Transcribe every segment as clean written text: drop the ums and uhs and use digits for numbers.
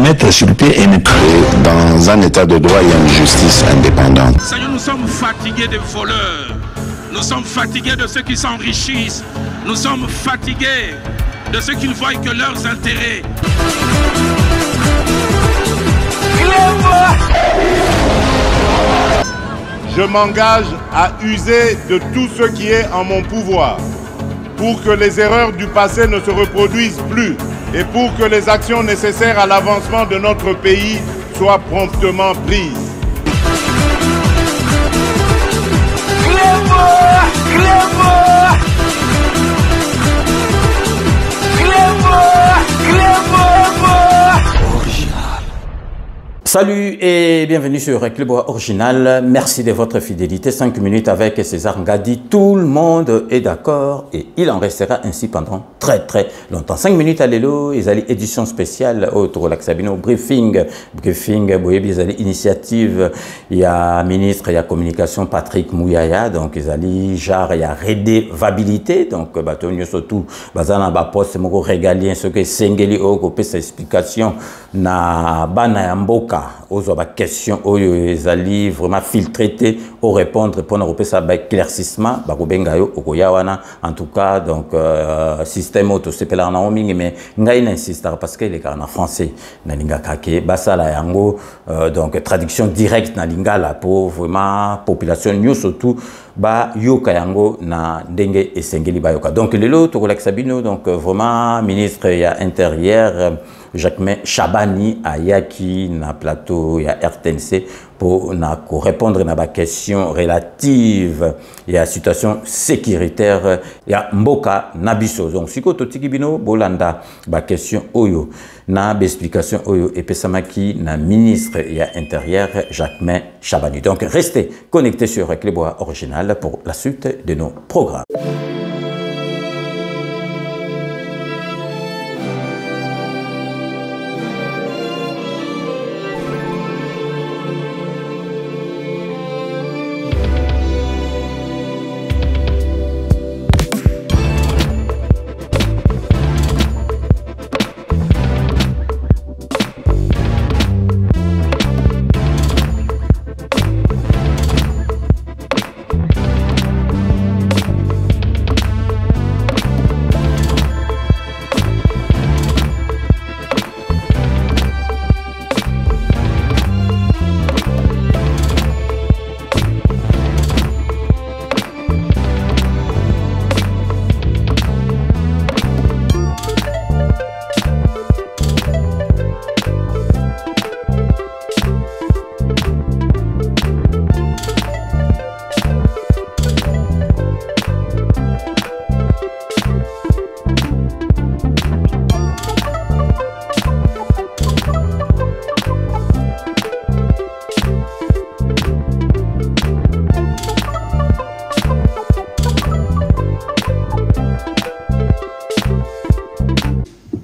mettre sur le pied et dans un état de droit, il y a une justice indépendante. Seigneur, nous sommes fatigués des voleurs. Nous sommes fatigués de ceux qui s'enrichissent. Nous sommes fatigués de ceux qui ne voient que leurs intérêts. Je m'engage à user de tout ce qui est en mon pouvoir pour que les erreurs du passé ne se reproduisent plus et pour que les actions nécessaires à l'avancement de notre pays soient promptement prises. Salut et bienvenue sur Club Original. Merci de votre fidélité. 5 minutes avec César Ngadi. Tout le monde est d'accord et il en restera ainsi pendant très longtemps. 5 minutes à l'élo, ils allaient édition spéciale autour de Sabino briefing, boyebi, ils allaient initiative. Il y a ministre, il y a communication Patrick Mouyaya, donc ils allaient genre il y a redevabilité, donc batonio surtout bazana ba poste moko régalien ce que sengeli o ko pesa explication na bana ya mboka aux questions oyo ezali vraiment filtré au répondre pour nous repérer ça éclaircissement bakobenga yo okoya wana en tout cas donc système auto sepela na omingi mais ngai n'insiste parce que il est en français na lingaka ke basala yango donc traduction directe na lingala pour vraiment population nyo surtout ba yoka yango na ndenge esengeli bayoka donc lelo tokolaka sabino donc vraiment ministre ya intérieur Jacquemain Chabani ayaki na plateau ya RTNC pour répondre à la question relative à la situation sécuritaire ya mboka nabiso. Donc si ko totiki bino bolanda ba question oyo na explication oyo epesamaki na ministre ya intérieur Jacquemain Chabani. Donc restez connectés sur Club Original pour la suite de nos programmes.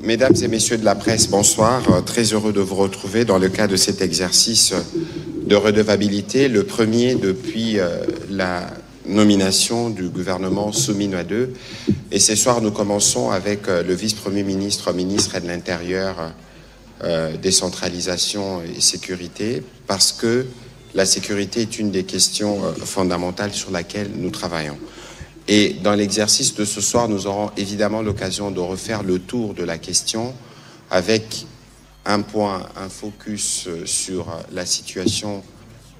Mesdames et messieurs de la presse, bonsoir. Très heureux de vous retrouver dans le cadre de cet exercice de redevabilité, le premier depuis la nomination du gouvernement Soumino II. Et ce soir, nous commençons avec le vice-premier ministre, ministre de l'Intérieur, décentralisation et sécurité, parce que la sécurité est une des questions fondamentales sur laquelle nous travaillons. Et dans l'exercice de ce soir, nous aurons évidemment l'occasion de refaire le tour de la question avec un point, un focus sur la situation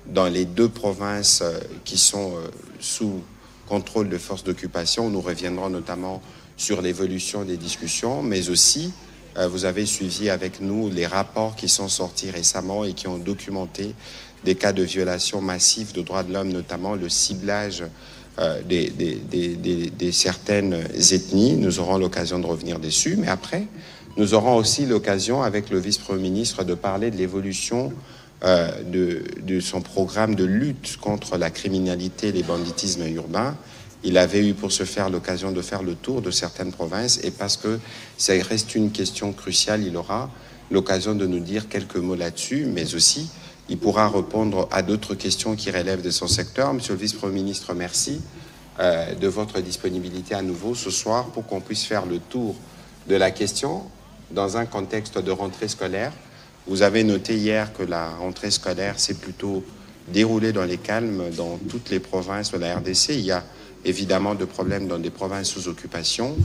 dans les deux provinces qui sont sous contrôle de forces d'occupation. Nous reviendrons notamment sur l'évolution des discussions, mais aussi, vous avez suivi avec nous les rapports qui sont sortis récemment et qui ont documenté des cas de violation massive de droits de l'homme, notamment le ciblage des certaines ethnies. Nous aurons l'occasion de revenir dessus, mais après, nous aurons aussi l'occasion, avec le vice-premier ministre, de parler de l'évolution de son programme de lutte contre la criminalité et les banditismes urbains. Il avait eu pour ce faire l'occasion de faire le tour de certaines provinces, et parce que ça reste une question cruciale, il aura l'occasion de nous dire quelques mots là-dessus, mais aussi il pourra répondre à d'autres questions qui relèvent de son secteur. Monsieur le vice-premier ministre, merci de votre disponibilité à nouveau ce soir pour qu'on puisse faire le tour de la question dans un contexte de rentrée scolaire Vous avez noté hier que la rentrée scolaire s'est plutôt déroulée dans les calmes dans toutes les provinces de la RDC. Il y a évidemment de problèmes dans des provinces sous occupation,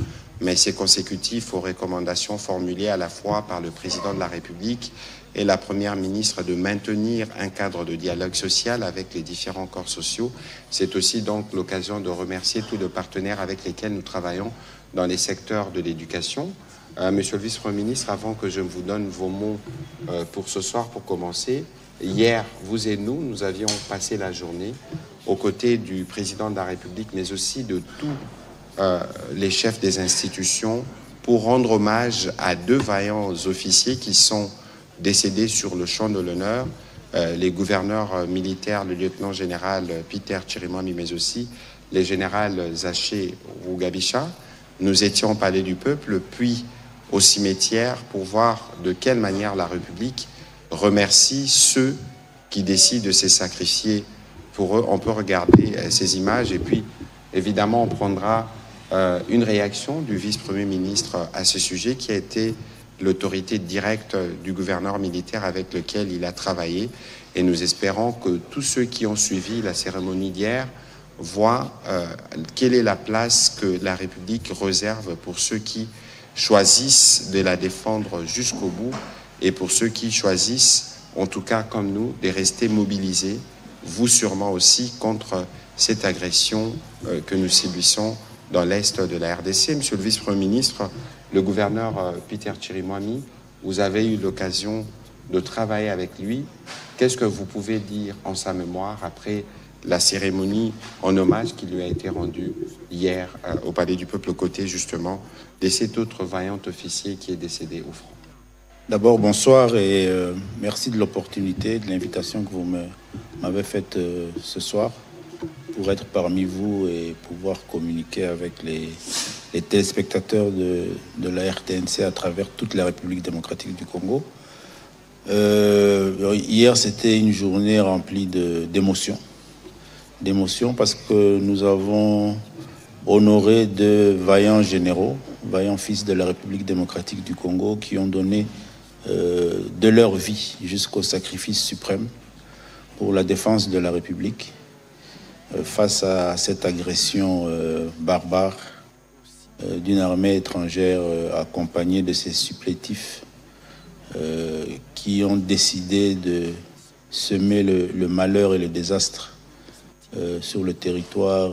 mais c'est consécutif aux recommandations formulées à la fois par le président de la République et la première ministre de maintenir un cadre de dialogue social avec les différents corps sociaux. C'est aussi donc l'occasion de remercier tous les partenaires avec lesquels nous travaillons dans les secteurs de l'éducation. Monsieur le vice-premier ministre, avant que je vous donne vos mots pour ce soir, pour commencer, hier, vous et nous avions passé la journée aux côtés du président de la République, mais aussi de tous les chefs des institutions pour rendre hommage à 2 vaillants officiers qui sont décédés sur le champ de l'honneur, les gouverneurs militaires, le lieutenant-général Peter Chirimwami, mais aussi les générales Zaché Rugabisha. Nous étions au Palais du Peuple, puis au cimetière pour voir de quelle manière la République remercie ceux qui décident de se sacrifier pour eux. On peut regarder ces images et puis évidemment on prendra une réaction du vice-premier ministre à ce sujet qui a été l'autorité directe du gouverneur militaire avec lequel il a travaillé, et nous espérons que tous ceux qui ont suivi la cérémonie d'hier voient quelle est la place que la République réserve pour ceux qui choisissent de la défendre jusqu'au bout et pour ceux qui choisissent, en tout cas comme nous, de rester mobilisés, vous sûrement aussi, contre cette agression que nous subissons dans l'Est de la RDC. Monsieur le vice-premier ministre, le gouverneur Peter Chirimwami, vous avez eu l'occasion de travailler avec lui. Qu'est-ce que vous pouvez dire en sa mémoire après la cérémonie en hommage qui lui a été rendue hier au Palais du Peuple, aux côtés justement de cet autre vaillant officier qui est décédé au front? D'abord, bonsoir et merci de l'opportunité, de l'invitation que vous m'avez faite ce soir pour être parmi vous et pouvoir communiquer avec les téléspectateurs de la RTNC à travers toute la République démocratique du Congo. Hier, c'était une journée remplie d'émotions. D'émotions parce que nous avons honoré 2 vaillants généraux, vaillants fils de la République démocratique du Congo qui ont donné de leur vie jusqu'au sacrifice suprême pour la défense de la République face à cette agression barbare d'une armée étrangère accompagnée de ses supplétifs qui ont décidé de semer le malheur et le désastre sur le territoire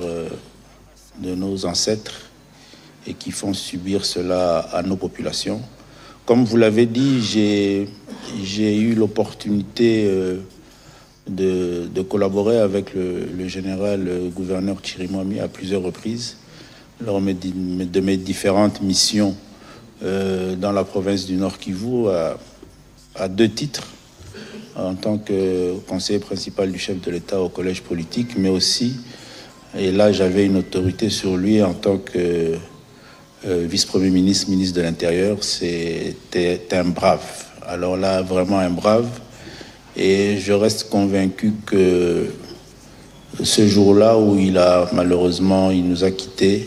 de nos ancêtres et qui font subir cela à nos populations. Comme vous l'avez dit, j'ai eu l'opportunité de collaborer avec le général gouverneur Chirimwami à plusieurs reprises lors de mes différentes missions dans la province du Nord Kivu à 2 titres, en tant que conseiller principal du chef de l'État au collège politique, mais aussi, et là j'avais une autorité sur lui en tant que vice-premier ministre, ministre de l'Intérieur. C'était un brave. Alors là, vraiment un brave. Et je reste convaincu que ce jour-là où il nous a quittés,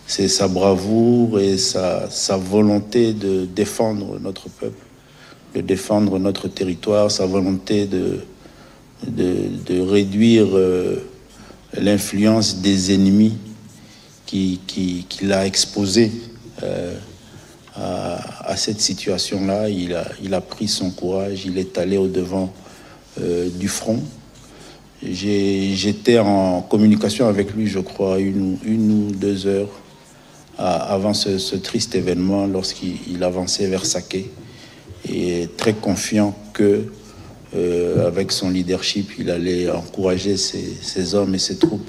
c'est sa bravoure et sa volonté de défendre notre peuple, de défendre notre territoire, sa volonté de réduire l'influence des ennemis qui l'a exposé à cette situation-là. Il a pris son courage, il est allé au-devant du front. J'étais en communication avec lui, je crois, une ou 2 heures avant ce triste événement, lorsqu'il avançait vers Saké, et très confiant que avec son leadership, il allait encourager ses hommes et ses troupes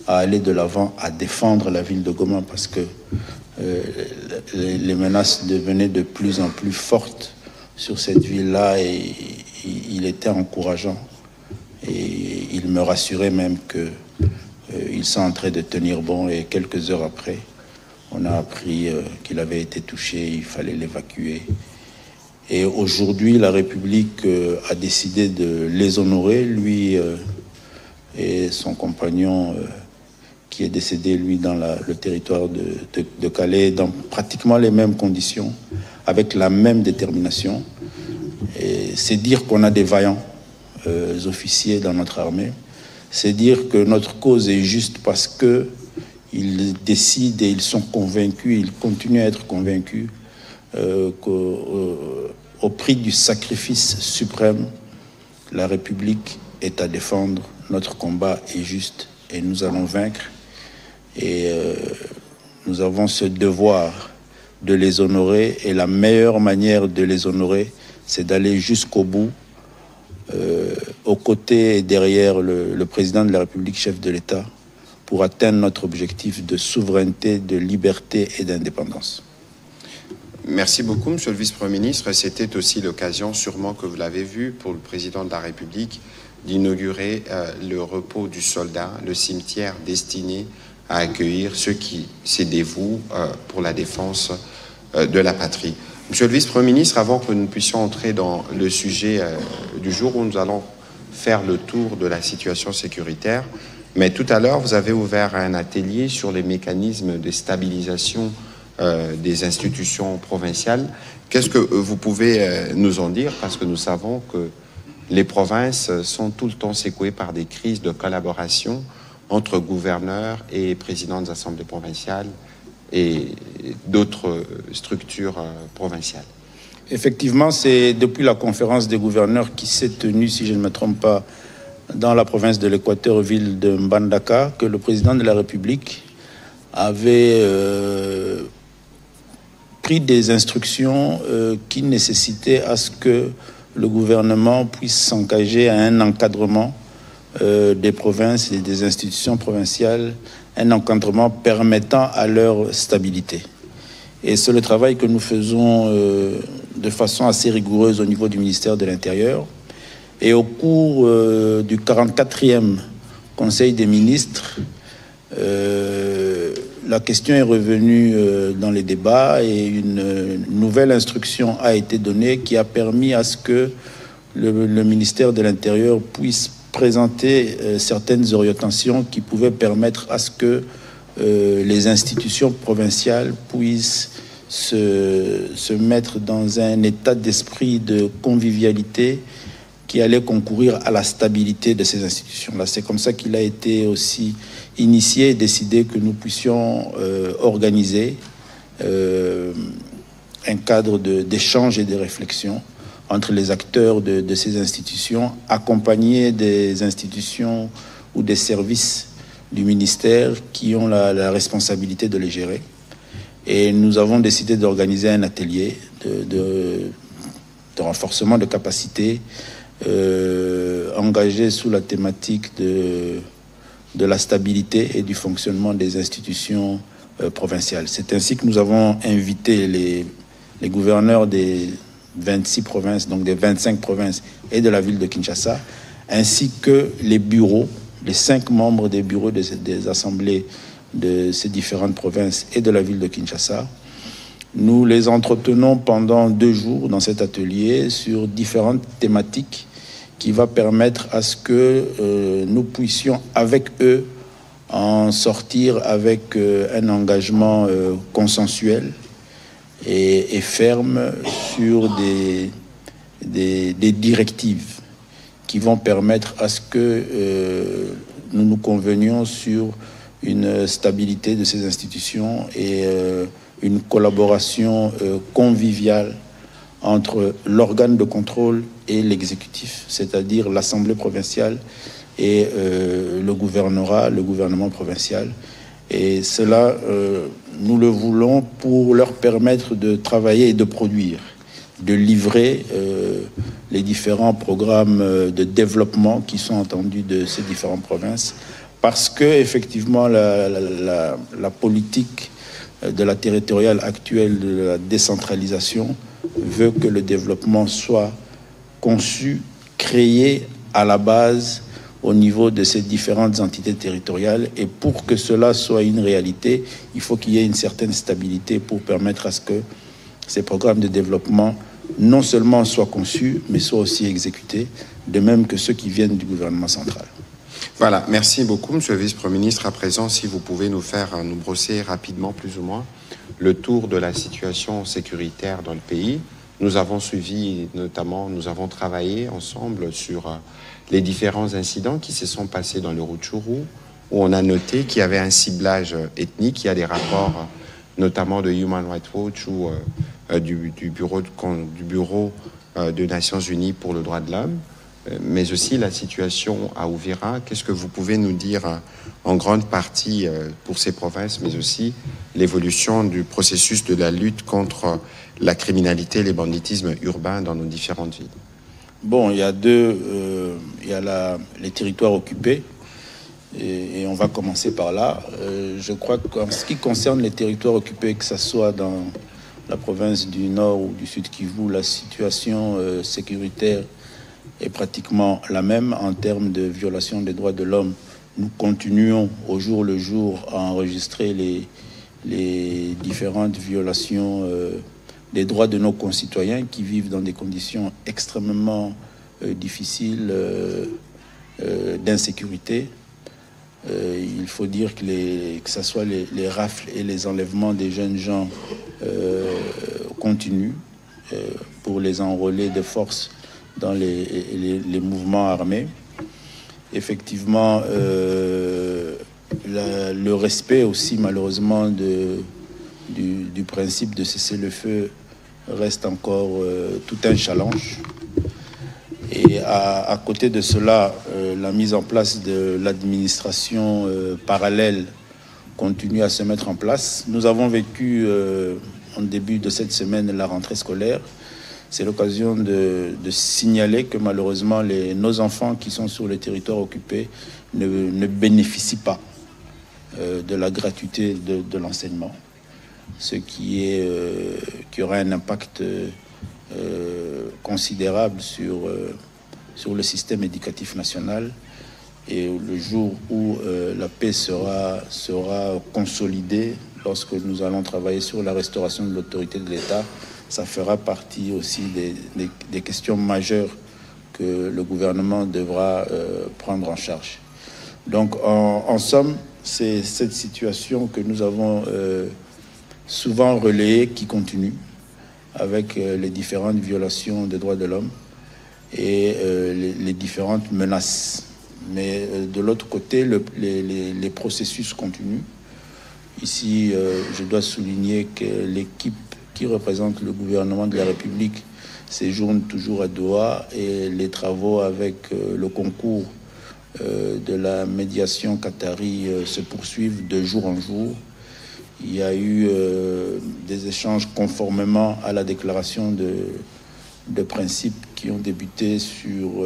à aller de l'avant, à défendre la ville de Goma, parce que les menaces devenaient de plus en plus fortes sur cette ville-là, et il était encourageant. Et il me rassurait même qu'ils sont en train de tenir bon, et quelques heures après, on a appris qu'il avait été touché, il fallait l'évacuer. Et aujourd'hui, la République a décidé de les honorer, lui et son compagnon qui est décédé, lui, dans le territoire de Calais, dans pratiquement les mêmes conditions, avec la même détermination. Et c'est dire qu'on a des vaillants officiers dans notre armée. C'est dire que notre cause est juste parce qu'ils décident et ils sont convaincus, ils continuent à être convaincus qu'au prix du sacrifice suprême, la République est à défendre, notre combat est juste et nous allons vaincre. Et nous avons ce devoir de les honorer et la meilleure manière de les honorer, c'est d'aller jusqu'au bout, aux côtés et derrière le président de la République, chef de l'État, pour atteindre notre objectif de souveraineté, de liberté et d'indépendance. Merci beaucoup, Monsieur le Vice-Premier ministre. C'était aussi l'occasion, sûrement que vous l'avez vu, pour le président de la République, d'inaugurer le repos du soldat, le cimetière destiné à accueillir ceux qui se dévouent pour la défense de la patrie. Monsieur le Vice-Premier ministre, avant que nous puissions entrer dans le sujet du jour où nous allons faire le tour de la situation sécuritaire, mais tout à l'heure, vous avez ouvert un atelier sur les mécanismes de stabilisation des institutions provinciales. Qu'est-ce que vous pouvez nous en dire? Parce que nous savons que les provinces sont tout le temps secouées par des crises de collaboration entre gouverneurs et présidents des assemblées provinciales et d'autres structures provinciales. Effectivement, c'est depuis la conférence des gouverneurs qui s'est tenue, si je ne me trompe pas, dans la province de l'Équateur, ville de Mbandaka, que le président de la République avait pris des instructions qui nécessitaient à ce que le gouvernement puisse s'engager à un encadrement des provinces et des institutions provinciales, un encadrement permettant à leur stabilité. Et c'est le travail que nous faisons de façon assez rigoureuse au niveau du ministère de l'Intérieur. Et au cours du 44e Conseil des ministres, la question est revenue dans les débats et une nouvelle instruction a été donnée qui a permis à ce que le ministère de l'Intérieur puisse présenter certaines orientations qui pouvaient permettre à ce que les institutions provinciales puissent se mettre dans un état d'esprit de convivialité qui allait concourir à la stabilité de ces institutions-là. C'est comme ça qu'il a été aussi initié et décidé que nous puissions organiser un cadre d'échange et de réflexion entre les acteurs de ces institutions, accompagnés des institutions ou des services du ministère qui ont la responsabilité de les gérer. Et nous avons décidé d'organiser un atelier de renforcement de capacité engagé sous la thématique de la stabilité et du fonctionnement des institutions provinciales. C'est ainsi que nous avons invité les gouverneurs des 26 provinces, donc des 25 provinces et de la ville de Kinshasa, ainsi que les bureaux, les 5 membres des bureaux des assemblées de ces différentes provinces et de la ville de Kinshasa. Nous les entretenons pendant 2 jours dans cet atelier sur différentes thématiques qui va permettre à ce que nous puissions avec eux en sortir avec un engagement consensuel et ferme sur des directives qui vont permettre à ce que nous nous convenions sur une stabilité de ces institutions et une collaboration conviviale entre l'organe de contrôle et l'exécutif, c'est-à-dire l'Assemblée provinciale et le gouvernement provincial. Et cela, nous le voulons pour leur permettre de travailler et de produire, de livrer les différents programmes de développement qui sont entendus de ces différentes provinces, parce que effectivement la politique de la territoriale actuelle de la décentralisation veut que le développement soit conçu, créé à la base au niveau de ces différentes entités territoriales. Et pour que cela soit une réalité, il faut qu'il y ait une certaine stabilité pour permettre à ce que ces programmes de développement non seulement soient conçus, mais soient aussi exécutés, de même que ceux qui viennent du gouvernement central. Voilà, merci beaucoup, Monsieur le Vice-Premier ministre. À présent, si vous pouvez nous brosser rapidement, plus ou moins, le tour de la situation sécuritaire dans le pays. nous avons suivi, notamment, nous avons travaillé ensemble sur les différents incidents qui se sont passés dans le Rutshuru, où on a noté qu'il y avait un ciblage ethnique. Il y a des rapports, notamment de Human Rights Watch ou du Bureau des Nations Unies pour le droit de l'homme, mais aussi la situation à Uvira. Qu'est-ce que vous pouvez nous dire en grande partie pour ces provinces, mais aussi l'évolution du processus de la lutte contre la criminalité et les banditismes urbains dans nos différentes villes? Bon, il y a les territoires occupés, et on va commencer par là. Je crois qu'en ce qui concerne les territoires occupés, que ce soit dans la province du Nord ou du Sud Kivu, la situation sécuritaire est pratiquement la même en termes de violation des droits de l'homme. Nous continuons au jour le jour à enregistrer les différentes violations des droits de nos concitoyens qui vivent dans des conditions extrêmement difficiles d'insécurité. Il faut dire que ce soit les rafles et les enlèvements des jeunes gens continuent pour les enrôler de force dans les mouvements armés. Effectivement, le respect aussi, malheureusement, du principe de cessez-le-feu reste encore tout un challenge. Et à côté de cela, la mise en place de l'administration parallèle continue à se mettre en place. Nous avons vécu en début de cette semaine la rentrée scolaire. C'est l'occasion de signaler que malheureusement nos enfants qui sont sur le territoire occupé ne bénéficient pas de la gratuité de l'enseignement, ce qui aura un impact considérable sur le système éducatif national. Et le jour où la paix sera consolidée, lorsque nous allons travailler sur la restauration de l'autorité de l'État, ça fera partie aussi des questions majeures que le gouvernement devra prendre en charge. Donc, en somme, c'est cette situation que nous avons souvent relayée qui continue avec les différentes violations des droits de l'homme et les différentes menaces. Mais de l'autre côté, les processus continuent. Ici, je dois souligner que l'équipe qui représente le gouvernement de la République séjourne toujours à Doha et les travaux avec le concours de la médiation qatari se poursuivent de jour en jour. Il y a eu des échanges conformément à la déclaration de principes qui ont débuté sur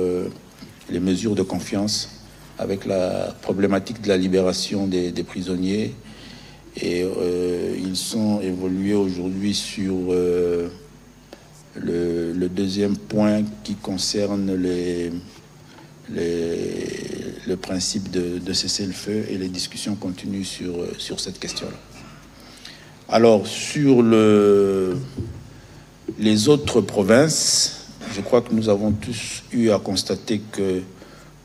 les mesures de confiance avec la problématique de la libération des prisonniers. Et ils sont évolués aujourd'hui sur le deuxième point qui concerne le principe de cessez-le-feu, et les discussions continuent sur cette question-là. Alors, sur les autres provinces, je crois que nous avons tous eu à constater que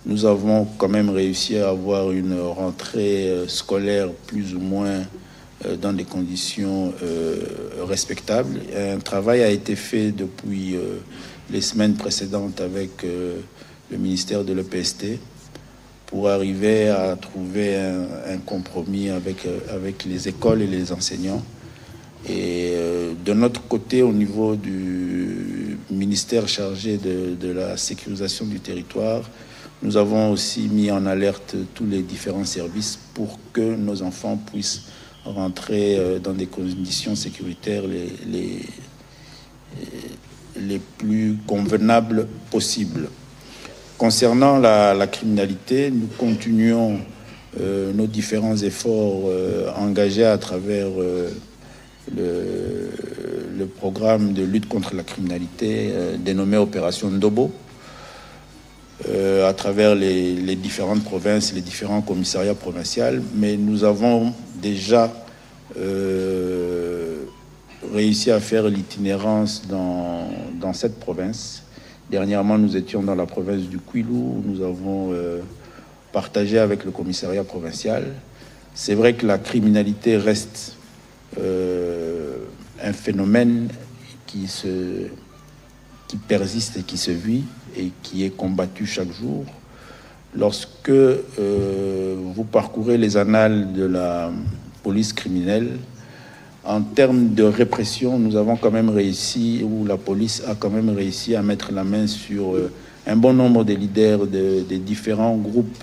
nous avons quand même réussi à avoir une rentrée scolaire plus ou moins dans des conditions respectables. Un travail a été fait depuis les semaines précédentes avec le ministère de l'EPST pour arriver à trouver un compromis avec les écoles et les enseignants. Et de notre côté, au niveau du ministère chargé de la sécurisation du territoire, nous avons aussi mis en alerte tous les différents services pour que nos enfants puissent rentrer dans des conditions sécuritaires les plus convenables possibles. Concernant la criminalité, nous continuons nos différents efforts engagés à travers le programme de lutte contre la criminalité dénommé Opération Ndobo, à travers les différentes provinces, les différents commissariats provinciaux. Mais nous avons déjà réussi à faire l'itinérance dans cette province. Dernièrement, nous étions dans la province du Kwilu, où nous avons partagé avec le commissariat provincial. C'est vrai que la criminalité reste un phénomène qui se qui persiste et qui se vit et qui est combattu chaque jour. Lorsque vous parcourez les annales de la police criminelle, en termes de répression, nous avons quand même réussi, ou la police a quand même réussi à mettre la main sur un bon nombre de leaders des différents groupes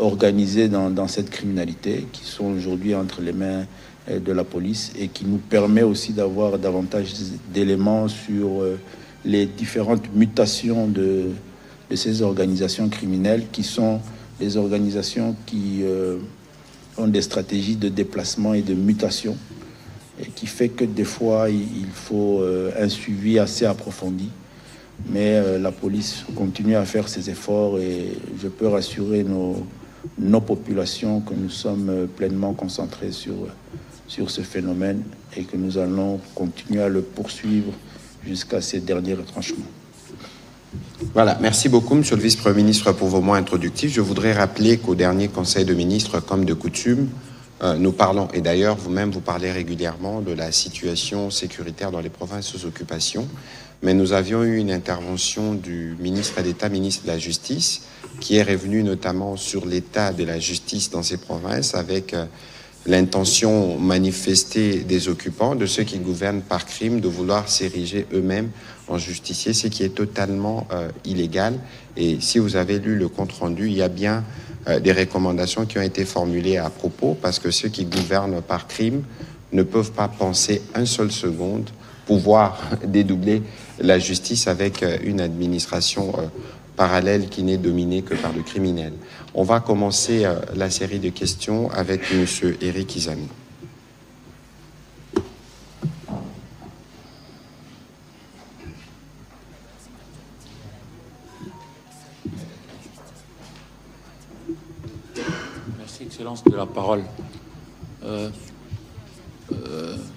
organisés dans cette criminalité, qui sont aujourd'hui entre les mains de la police et qui nous permet aussi d'avoir davantage d'éléments sur les différentes mutations de ces organisations criminelles, qui sont des organisations qui ont des stratégies de déplacement et de mutation, et qui fait que des fois il faut un suivi assez approfondi. Mais la police continue à faire ses efforts et je peux rassurer nos populations que nous sommes pleinement concentrés sur ce phénomène et que nous allons continuer à le poursuivre jusqu'à ces derniers retranchements. Voilà, merci beaucoup, Monsieur le Vice-Premier ministre, pour vos mots introductifs. Je voudrais rappeler qu'au dernier Conseil de ministres, comme de coutume, nous parlons, et d'ailleurs vous-même vous parlez régulièrement de la situation sécuritaire dans les provinces sous occupation, mais nous avions eu une intervention du ministre d'État, ministre de la Justice, qui est revenu notamment sur l'état de la justice dans ces provinces avec l'intention manifestée des occupants, de ceux qui gouvernent par crime, de vouloir s'ériger eux-mêmes en justiciers, ce qui est totalement illégal. Et si vous avez lu le compte-rendu, il y a bien des recommandations qui ont été formulées à propos, parce que ceux qui gouvernent par crime ne peuvent pas penser une seule seconde pouvoir dédoubler la justice avec une administration parallèle qui n'est dominée que par le criminel. On va commencer la série de questions avec M. Éric Izami. Merci, Excellence, de la parole.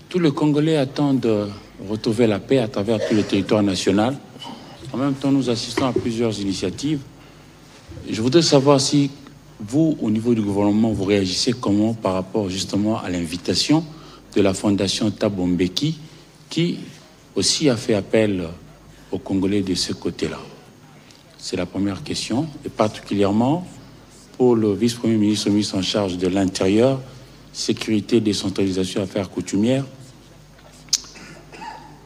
Tous les Congolais attendent de retrouver la paix à travers tout le territoire national. En même temps, nous assistons à plusieurs initiatives. Je voudrais savoir si vous, au niveau du gouvernement, vous réagissez comment par rapport justement à l'invitation de la Fondation Thabo Mbeki, qui aussi a fait appel aux Congolais de ce côté-là. C'est la première question, et particulièrement pour le vice-premier ministre, ministre en charge de l'Intérieur, sécurité, décentralisation, affaires coutumières.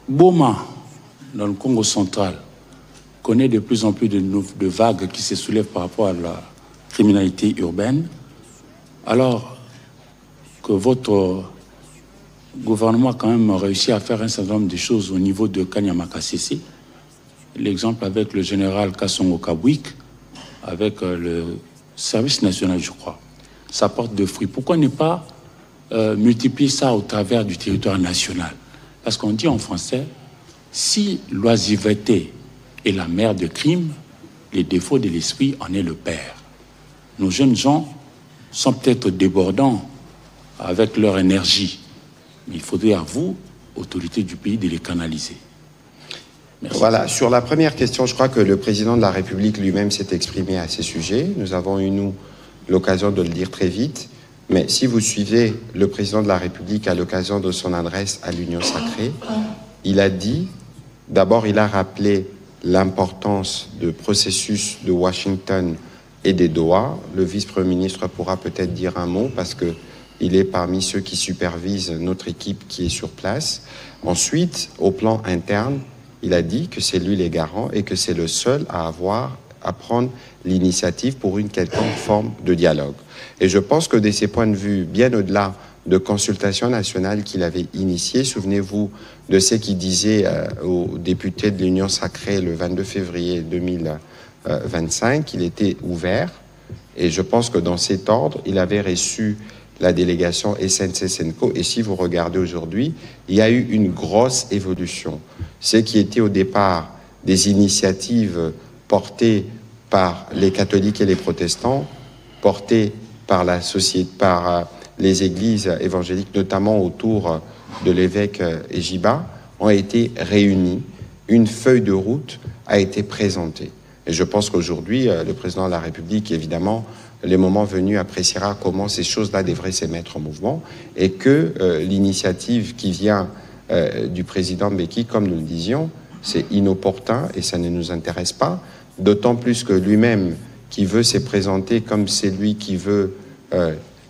Boma, dans le Congo central, connaît de plus en plus de vagues qui se soulèvent par rapport à la criminalité urbaine, alors que votre gouvernement a quand même réussi à faire un certain nombre de choses au niveau de Kanyama-Kasese. L'exemple avec le général Kassongo Kabwik, avec le service national, je crois. Ça porte de fruits. Pourquoi ne pas multiplier ça au travers du territoire national? Parce qu'on dit en français, si l'oisiveté est la mère de crime, les défauts de l'esprit en est le père. Nos jeunes gens sont peut-être débordants avec leur énergie, mais il faudrait à vous, autorités du pays, de les canaliser. Merci. Voilà, sur la première question, je crois que le président de la République lui-même s'est exprimé à ces sujets. Nous avons eu, nous, l'occasion de le dire très vite. Mais si vous suivez le président de la République à l'occasion de son adresse à l'Union sacrée, il a dit, d'abord il a rappelé l'importance du processus de Washington et des Doha. Le vice-premier ministre pourra peut-être dire un mot parce qu'il est parmi ceux qui supervisent notre équipe qui est sur place. Ensuite, au plan interne, il a dit que c'est lui les garants et que c'est le seul à prendre l'initiative pour une quelconque forme de dialogue. Et je pense que de ces points de vue, bien au-delà de consultation nationale qu'il avait initiée, souvenez-vous de ce qu'il disait aux députés de l'Union sacrée le 22 février 2025, il était ouvert. Et je pense que dans cet ordre, il avait reçu la délégation SNC-Senko. Et si vous regardez aujourd'hui, il y a eu une grosse évolution. Ce qui était au départ des initiatives portées par les catholiques et les protestants, portées par la société, par les églises évangéliques, notamment autour de l'évêque Ejiba, ont été réunies. Une feuille de route a été présentée. Et je pense qu'aujourd'hui, le président de la République, évidemment, le moment venu, appréciera comment ces choses-là devraient se mettre en mouvement et que l'initiative qui vient du président Mbeki, comme nous le disions, c'est inopportun et ça ne nous intéresse pas, d'autant plus que lui-même, qui veut se présenter comme celui qui veut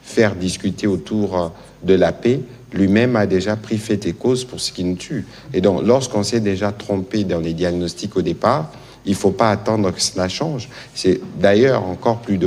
faire discuter autour de la paix, lui-même a déjà pris fait et cause pour ce qui nous tue. Et donc, lorsqu'on s'est déjà trompé dans les diagnostics au départ, il ne faut pas attendre que cela change. C'est d'ailleurs encore plus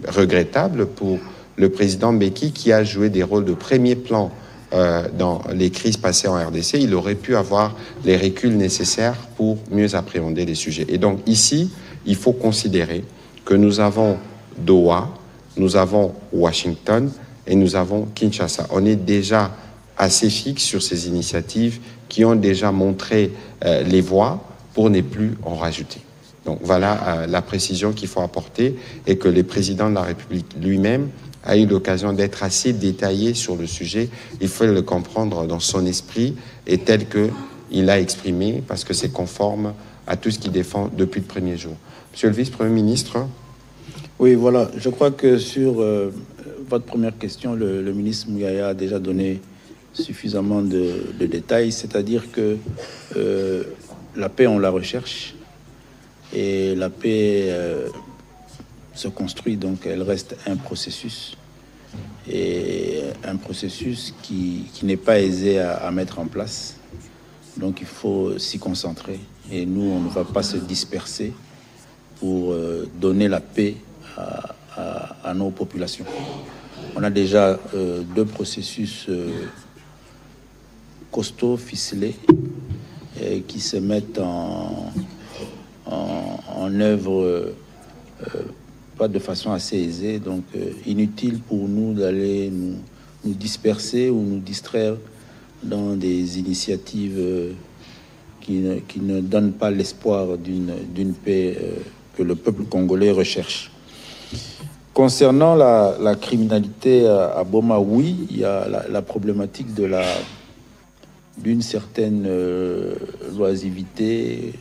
regrettable pour le président Mbeki qui a joué des rôles de premier plan dans les crises passées en RDC. Il aurait pu avoir les reculs nécessaires pour mieux appréhender les sujets. Et donc ici, il faut considérer que nous avons Doha, nous avons Washington et nous avons Kinshasa. On est déjà assez fixe sur ces initiatives qui ont déjà montré les voies pour ne plus en rajouter. Donc voilà la précision qu'il faut apporter et que le président de la République lui-même a eu l'occasion d'être assez détaillé sur le sujet. Il faut le comprendre dans son esprit et tel qu'il l'a exprimé parce que c'est conforme à tout ce qu'il défend depuis le premier jour. Monsieur le vice-premier ministre. Oui, voilà. Je crois que sur votre première question, le ministre Mouyaya a déjà donné suffisamment de détails, c'est-à-dire que la paix, on la recherche et la paix se construit, donc elle reste un processus et un processus qui n'est pas aisé à mettre en place. Donc il faut s'y concentrer et nous, on ne va pas se disperser pour donner la paix à nos populations. On a déjà deux processus costauds, ficelés, qui se mettent en œuvre pas de façon assez aisée, donc inutile pour nous d'aller nous disperser ou nous distraire dans des initiatives qui ne donnent pas l'espoir d'une paix que le peuple congolais recherche. Concernant la criminalité à Boma, oui, il y a la problématique d'une certaine loisivité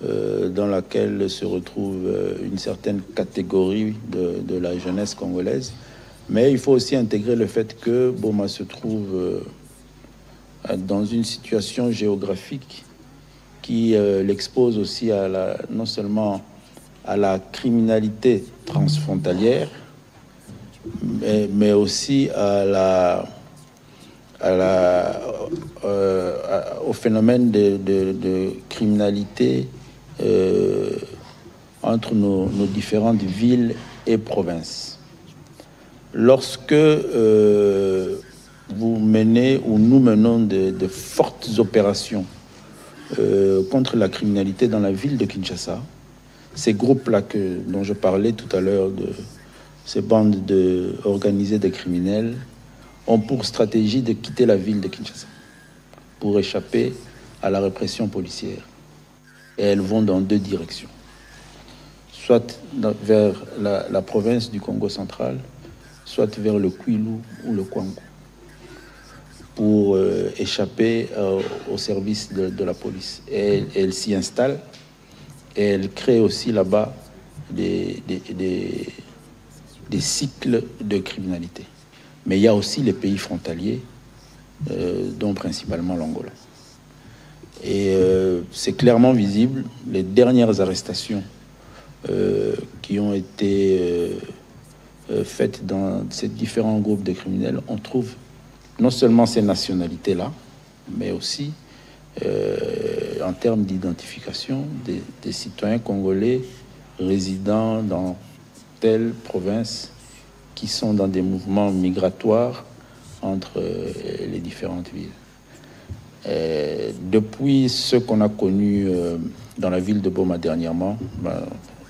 dans laquelle se retrouve une certaine catégorie de la jeunesse congolaise. Mais il faut aussi intégrer le fait que Boma se trouve dans une situation géographique qui l'expose aussi non seulement à la criminalité transfrontalière, mais aussi au phénomène de criminalité entre nos différentes villes et provinces. Lorsque vous menez ou nous menons de fortes opérations contre la criminalité dans la ville de Kinshasa, ces groupes-là dont je parlais tout à l'heure, de ces bandes organisées de criminels, ont pour stratégie de quitter la ville de Kinshasa pour échapper à la répression policière. Et elles vont dans deux directions. Soit vers la province du Congo central, soit vers le Kwilu ou le Kwango, pour échapper au service de la police. Et elles s'y installent et elles créent aussi là-bas des cycles de criminalité. Mais il y a aussi les pays frontaliers, dont principalement l'Angola. Et c'est clairement visible, les dernières arrestations qui ont été faites dans ces différents groupes de criminels, on trouve non seulement ces nationalités-là, mais aussi en termes d'identification des citoyens congolais résidant dans telle province qui sont dans des mouvements migratoires entre les différentes villes. Depuis ce qu'on a connu dans la ville de Boma dernièrement,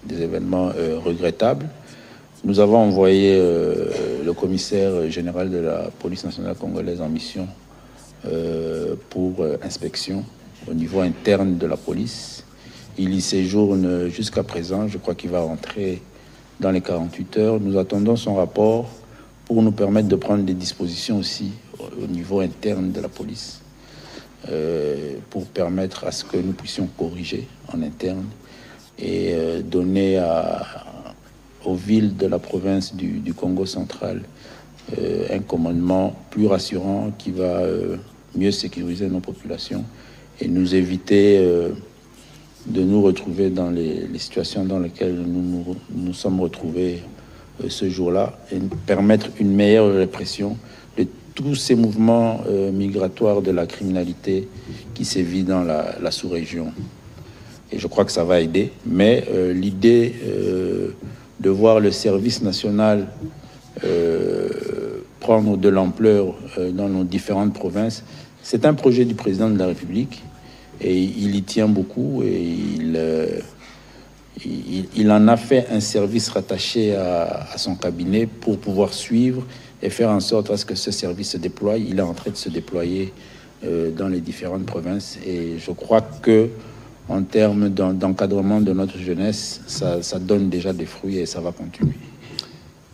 des événements regrettables, nous avons envoyé le commissaire général de la police nationale congolaise en mission pour inspection au niveau interne de la police. Il y séjourne jusqu'à présent, je crois qu'il va rentrer dans les 48 heures. Nous attendons son rapport pour nous permettre de prendre des dispositions aussi au niveau interne de la police, pour permettre à ce que nous puissions corriger en interne et donner aux villes de la province du Congo central un commandement plus rassurant qui va mieux sécuriser nos populations et nous éviter de nous retrouver dans les situations dans lesquelles nous sommes retrouvés ce jour-là, et permettre une meilleure répression de tous ces mouvements migratoires de la criminalité qui sévit dans la sous-région. Et je crois que ça va aider, mais l'idée de voir le service national prendre de l'ampleur dans nos différentes provinces, c'est un projet du président de la République et il y tient beaucoup et il en a fait un service rattaché à son cabinet pour pouvoir suivre et faire en sorte à ce que ce service se déploie. Il est en train de se déployer dans les différentes provinces et je crois que en termes d'encadrement de notre jeunesse, ça donne déjà des fruits et ça va continuer.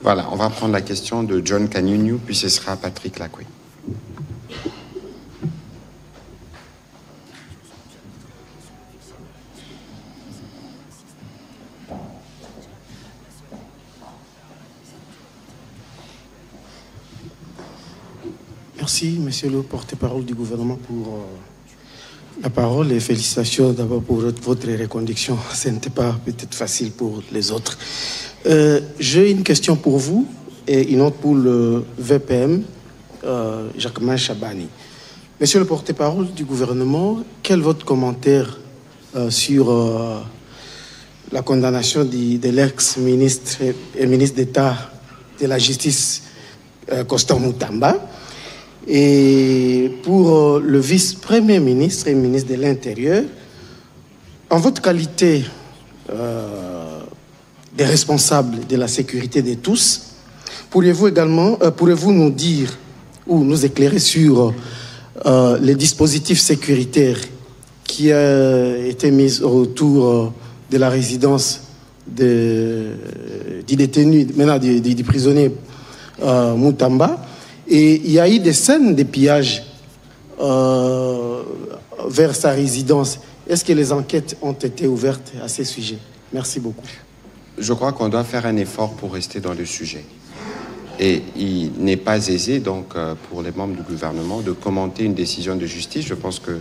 Voilà, on va prendre la question de John Kanyunyu, puis ce sera Patrick Lacoué. Merci, monsieur le porte-parole du gouvernement, pour la parole et félicitations d'abord pour votre reconduction. Ce n'était pas peut-être facile pour les autres. J'ai une question pour vous et une autre pour le VPM, Jacquemin Chabani. Monsieur le porte-parole du gouvernement, quel est votre commentaire sur la condamnation de l'ex-ministre et ministre d'État de la Justice, Constant Moutamba? Et pour le vice-premier ministre et ministre de l'Intérieur, en votre qualité des responsables de la sécurité de tous, pourriez-vous nous dire ou nous éclairer sur les dispositifs sécuritaires qui ont été mis autour de la résidence du détenu, maintenant du prisonnier Moutamba? Et il y a eu des scènes de pillage vers sa résidence. Est-ce que les enquêtes ont été ouvertes à ce sujet? Merci beaucoup. Je crois qu'on doit faire un effort pour rester dans le sujet. Et il n'est pas aisé, donc, pour les membres du gouvernement de commenter une décision de justice. Je pense que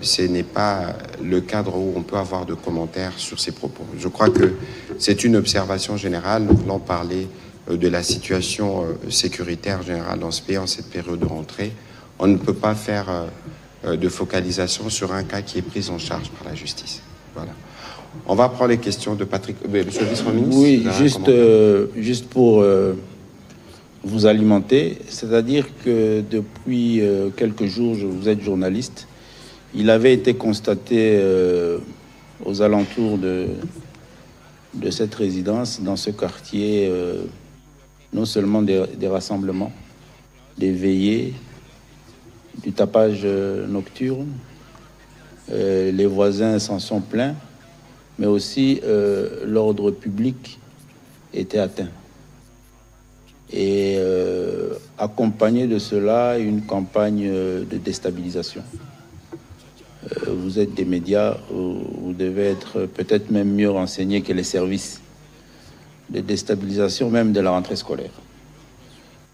ce n'est pas le cadre où on peut avoir de commentaires sur ces propos. Je crois que c'est une observation générale. Nous voulons parler de la situation sécuritaire générale dans ce pays en cette période de rentrée. On ne peut pas faire de focalisation sur un cas qui est pris en charge par la justice. Voilà. On va prendre les questions de Patrick. Monsieur le vice-ministre. Oui, juste pour vous alimenter, c'est-à-dire que depuis quelques jours, vous êtes journaliste, il avait été constaté aux alentours de cette résidence, dans ce quartier, non seulement des rassemblements, des veillées, du tapage nocturne, les voisins s'en sont plaints, mais aussi l'ordre public était atteint. Et accompagné de cela, une campagne de déstabilisation. Vous êtes des médias, vous devez être peut-être même mieux renseignés que les services de déstabilisation même de la rentrée scolaire.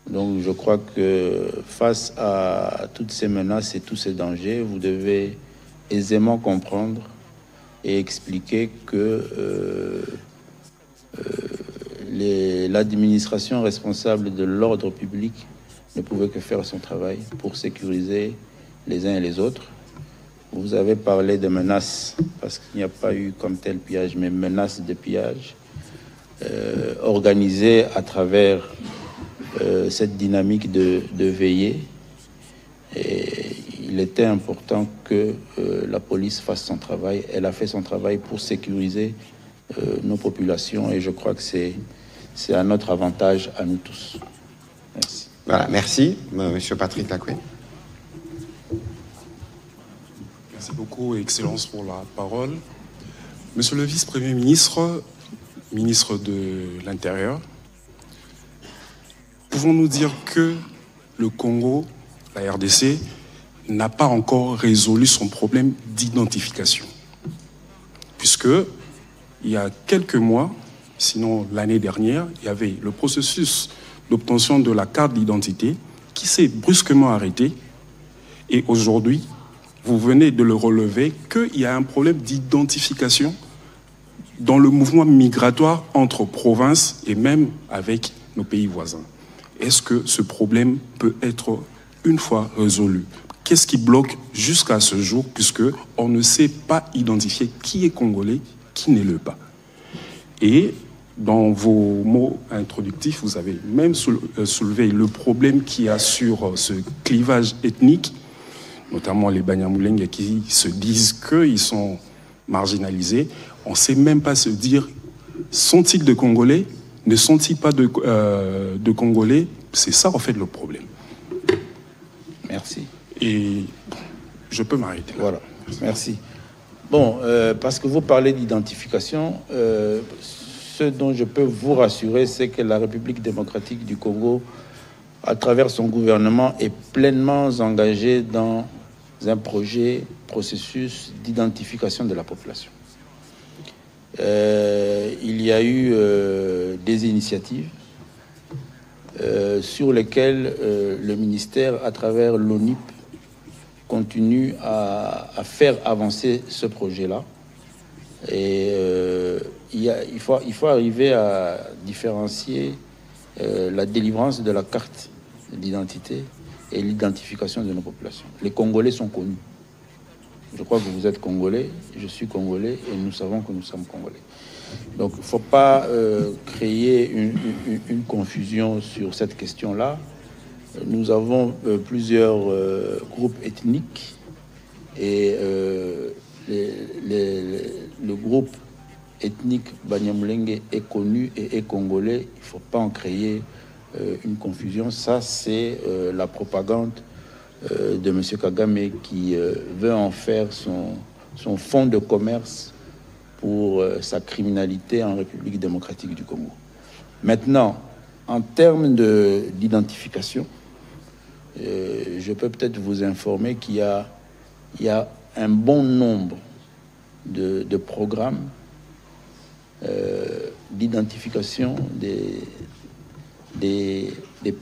Donc je crois que face à toutes ces menaces et tous ces dangers, vous devez aisément comprendre et expliquer que l'administration responsable de l'ordre public ne pouvait que faire son travail pour sécuriser les uns et les autres. Vous avez parlé de menaces, parce qu'il n'y a pas eu comme tel pillage, mais menaces de pillage organisées à travers cette dynamique de veillée. Et il était important que la police fasse son travail. Elle a fait son travail pour sécuriser nos populations et je crois que c'est à notre avantage à nous tous. Merci. Voilà, merci. Monsieur Patrick Lacoué. Merci beaucoup et Excellence pour la parole. Monsieur le vice-premier ministre, ministre de l'Intérieur, pouvons-nous dire que le Congo, la RDC, n'a pas encore résolu son problème d'identification? Puisque il y a quelques mois, sinon l'année dernière, il y avait le processus d'obtention de la carte d'identité qui s'est brusquement arrêté. Et aujourd'hui, vous venez de le relever, qu'il y a un problème d'identification dans le mouvement migratoire entre provinces et même avec nos pays voisins. Est-ce que ce problème peut être une fois résolu? Qu'est-ce qui bloque jusqu'à ce jour, puisqu'on ne sait pas identifier qui est congolais, qui ne l'est pas? Et dans vos mots introductifs, vous avez même soulevé le problème qu'il y a sur ce clivage ethnique, notamment les Banyamulenge qui se disent qu'ils sont marginalisés. On ne sait même pas se dire, sont-ils de Congolais? Ne sont-ils pas de Congolais? C'est ça, en fait, le problème. Merci. Et je peux m'arrêter là. Voilà, merci. Bon, parce que vous parlez d'identification, ce dont je peux vous rassurer, c'est que la République démocratique du Congo, à travers son gouvernement, est pleinement engagée dans un processus d'identification de la population. Il y a eu des initiatives sur lesquelles le ministère, à travers l'ONIP, continue à faire avancer ce projet-là. Et il faut arriver à différencier la délivrance de la carte d'identité et l'identification de nos populations. Les Congolais sont connus. Je crois que vous êtes Congolais, je suis Congolais, et nous savons que nous sommes Congolais. Donc il ne faut pas créer une confusion sur cette question-là. Nous avons plusieurs groupes ethniques et le groupe ethnique Banyamulenge est connu et est congolais. Il ne faut pas en créer une confusion. Ça, c'est la propagande de M. Kagame qui veut en faire son fonds de commerce pour sa criminalité en République démocratique du Congo. Maintenant, en termes d'identification, je peux peut-être vous informer qu'il y a un bon nombre de programmes d'identification des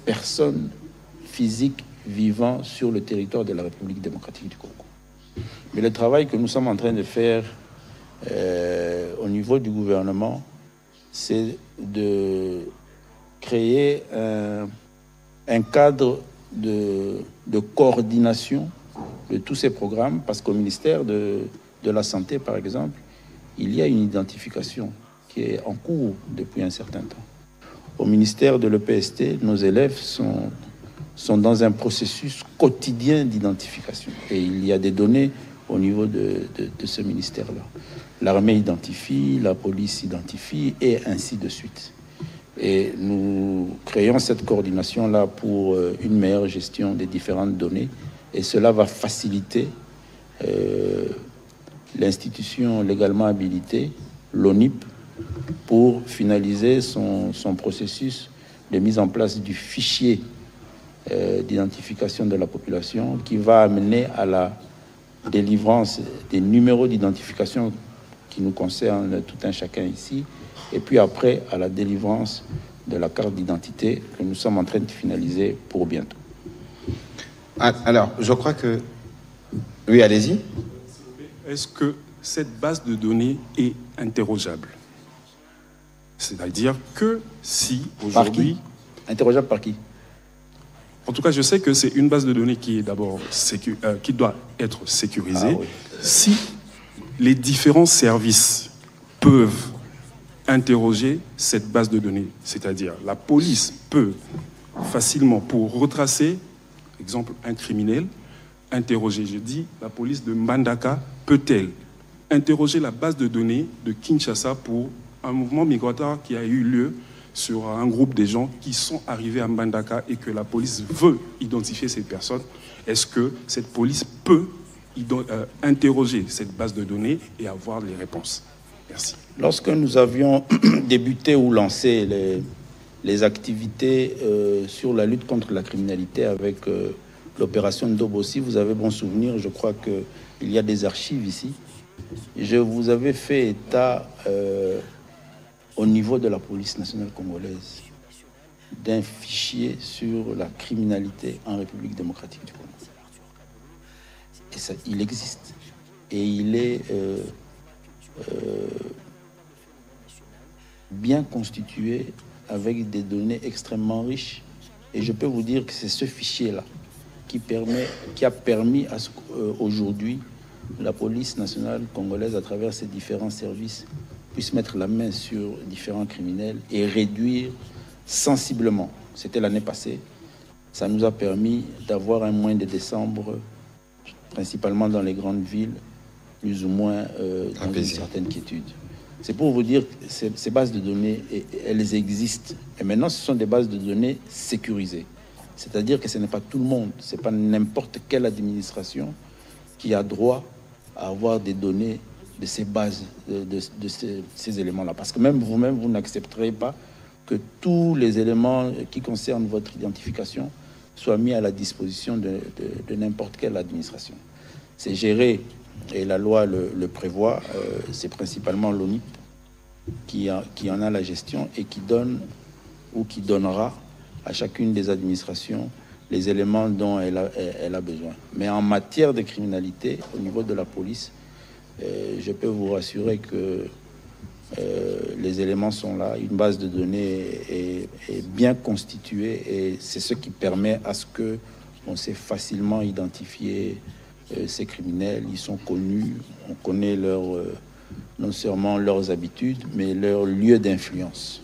personnes physiques vivant sur le territoire de la République démocratique du Congo. Mais le travail que nous sommes en train de faire au niveau du gouvernement, c'est de créer un cadre de coordination de tous ces programmes, parce qu'au ministère de la Santé, par exemple, il y a une identification qui est en cours depuis un certain temps. Au ministère de l'EPST, nos élèves sont dans un processus quotidien d'identification. Et il y a des données au niveau de ce ministère-là. L'armée identifie, la police identifie, et ainsi de suite. Et nous créons cette coordination-là pour une meilleure gestion des différentes données. Et cela va faciliter l'institution légalement habilitée, l'ONIP, pour finaliser son processus de mise en place du fichier d'identification de la population, qui va amener à la délivrance des numéros d'identification qui nous concernent tout un chacun ici, et puis après à la délivrance de la carte d'identité que nous sommes en train de finaliser pour bientôt. Alors, je crois que... Oui, allez-y. Est-ce que cette base de données est interrogeable? C'est-à-dire que si aujourd'hui... Interrogeable par qui? En tout cas, je sais que c'est une base de données qui est d'abord qui doit être sécurisée. Ah, oui. Si les différents services peuvent interroger cette base de données, c'est-à-dire la police peut facilement, pour retracer, exemple, un criminel, interroger, je dis, la police de Mbandaka peut-elle interroger la base de données de Kinshasa pour un mouvement migratoire qui a eu lieu sur un groupe de gens qui sont arrivés à Mbandaka et que la police veut identifier ces personnes? Est-ce que cette police peut interroger cette base de données et avoir les réponses? Merci. Lorsque nous avions débuté ou lancé les activités sur la lutte contre la criminalité avec l'opération Ndobossi, vous avez bon souvenir, je crois qu'il y a des archives ici. Je vous avais fait état au niveau de la police nationale congolaise d'un fichier sur la criminalité en République démocratique du Congo. Et ça, il existe. Et il est bien constitué avec des données extrêmement riches. Et je peux vous dire que c'est ce fichier-là qui a permis à ce qu'aujourd'hui, la police nationale congolaise, à travers ses différents services, puisse mettre la main sur différents criminels et réduire sensiblement. C'était l'année passée. Ça nous a permis d'avoir un mois de décembre, principalement dans les grandes villes, plus ou moins dans une certaine quiétude. C'est pour vous dire que ces bases de données, elles existent. Et maintenant, ce sont des bases de données sécurisées. C'est-à-dire que ce n'est pas tout le monde, ce n'est pas n'importe quelle administration qui a droit à avoir des données de ces bases, de ces éléments-là. Parce que même vous-même, vous n'accepterez pas que tous les éléments qui concernent votre identification soient mis à la disposition de n'importe quelle administration. C'est géré, et la loi le prévoit, c'est principalement l'ONIP qui en a la gestion et qui donne ou qui donnera à chacune des administrations les éléments dont elle a besoin. Mais en matière de criminalité, au niveau de la police, je peux vous rassurer que les éléments sont là. Une base de données est bien constituée et c'est ce qui permet à ce qu'on sait facilement identifier ces criminels. Ils sont connus, on connaît non seulement leurs habitudes, mais leur lieu d'influence.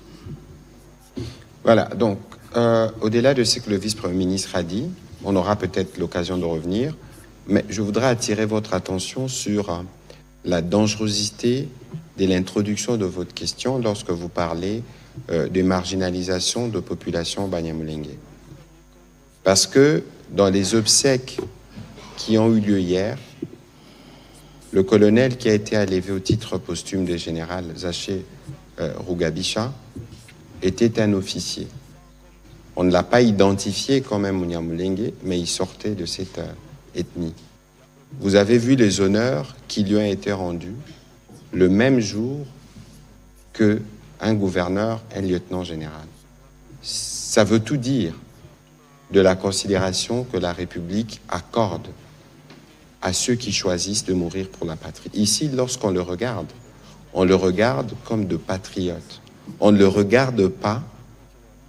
Voilà, donc, au-delà de ce que le vice-premier ministre a dit, on aura peut-être l'occasion de revenir, mais je voudrais attirer votre attention sur la dangerosité de l'introduction de votre question lorsque vous parlez de marginalisation de population Banyamulenge. Parce que dans les obsèques qui ont eu lieu hier, le colonel qui a été élevé au titre posthume de général Zaché Rugabisha était un officier. On ne l'a pas identifié comme un Munyamulenge, mais il sortait de cette ethnie. Vous avez vu les honneurs qui lui ont été rendus le même jour qu'un gouverneur, un lieutenant général. Ça veut tout dire de la considération que la République accorde à ceux qui choisissent de mourir pour la patrie. Ici, lorsqu'on le regarde comme de patriotes. On ne le regarde pas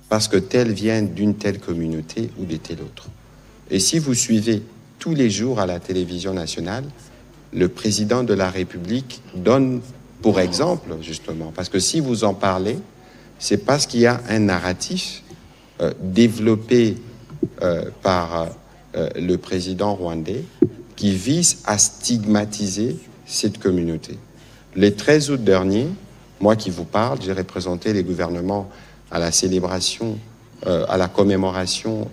parce que tel vient d'une telle communauté ou de telle autre. Et si vous suivez tous les jours à la télévision nationale, le président de la République donne pour exemple, justement, parce que si vous en parlez, c'est parce qu'il y a un narratif développé par le président rwandais qui vise à stigmatiser cette communauté. Le 13 août dernier, moi qui vous parle, j'ai représenté les gouvernements à la célébration, à la commémoration,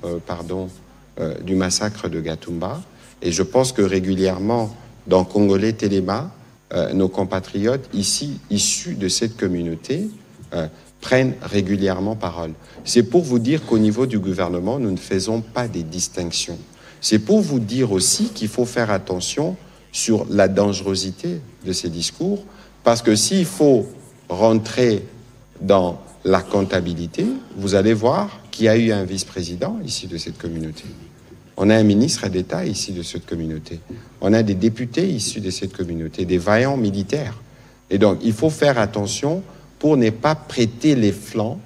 du massacre de Gatumba. Et je pense que régulièrement, dans Congolais Téléma, nos compatriotes ici, issus de cette communauté, prennent régulièrement parole. C'est pour vous dire qu'au niveau du gouvernement, nous ne faisons pas des distinctions. C'est pour vous dire aussi qu'il faut faire attention sur la dangerosité de ces discours, parce que s'il faut rentrer dans la comptabilité, vous allez voir qu'il y a eu un vice-président ici de cette communauté. On a un ministre d'État ici de cette communauté. On a des députés issus de cette communauté, des vaillants militaires. Et donc, il faut faire attention pour ne pas prêter les flancs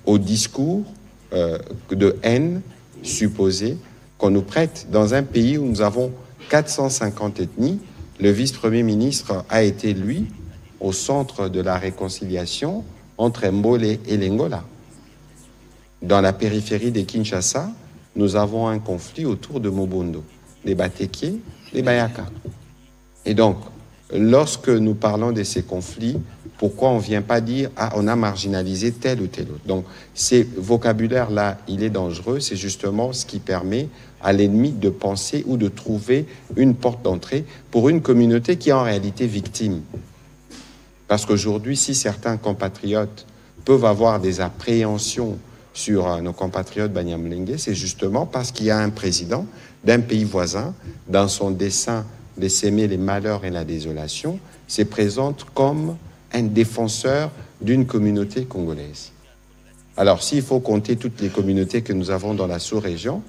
au discours de haine supposé qu'on nous prête dans un pays où nous avons 450 ethnies. Le vice-premier ministre a été, lui, au centre de la réconciliation entre Mbole et l'Angola. Dans la périphérie de Kinshasa, nous avons un conflit autour de Mobondo, les Batekiers, les Bayaka. Et donc, lorsque nous parlons de ces conflits, pourquoi on ne vient pas dire « Ah, on a marginalisé tel ou tel autre ». Donc, ces vocabulaires-là, il est dangereux. C'est justement ce qui permet à l'ennemi de penser ou de trouver une porte d'entrée pour une communauté qui est en réalité victime. Parce qu'aujourd'hui, si certains compatriotes peuvent avoir des appréhensions sur nos compatriotes Banyamulenge, c'est justement parce qu'il y a un président d'un pays voisin, dans son dessein de s'aimer les malheurs et la désolation, se présente comme un défenseur d'une communauté congolaise. Alors, s'il faut compter toutes les communautés que nous avons dans la sous-région,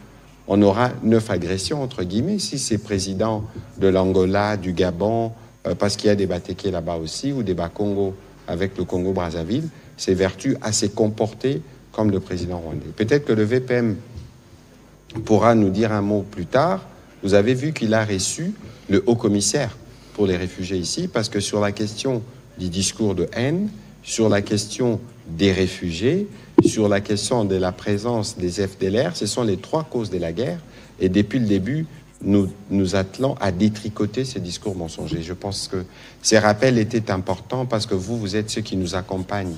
on aura 9 agressions, entre guillemets, si c'est président de l'Angola, du Gabon, parce qu'il y a des Batéké là-bas aussi, ou des Bakongo avec le Congo-Brazzaville, s'évertue à se comporter comme le président rwandais. Peut-être que le VPM pourra nous dire un mot plus tard. Vous avez vu qu'il a reçu le haut-commissaire pour les réfugiés ici, parce que sur la question du discours de haine, sur la question des réfugiés, sur la question de la présence des FDLR, ce sont les 3 causes de la guerre. Et depuis le début, nous attelons à détricoter ces discours mensongers. Je pense que ces rappels étaient importants parce que vous êtes ceux qui nous accompagnent.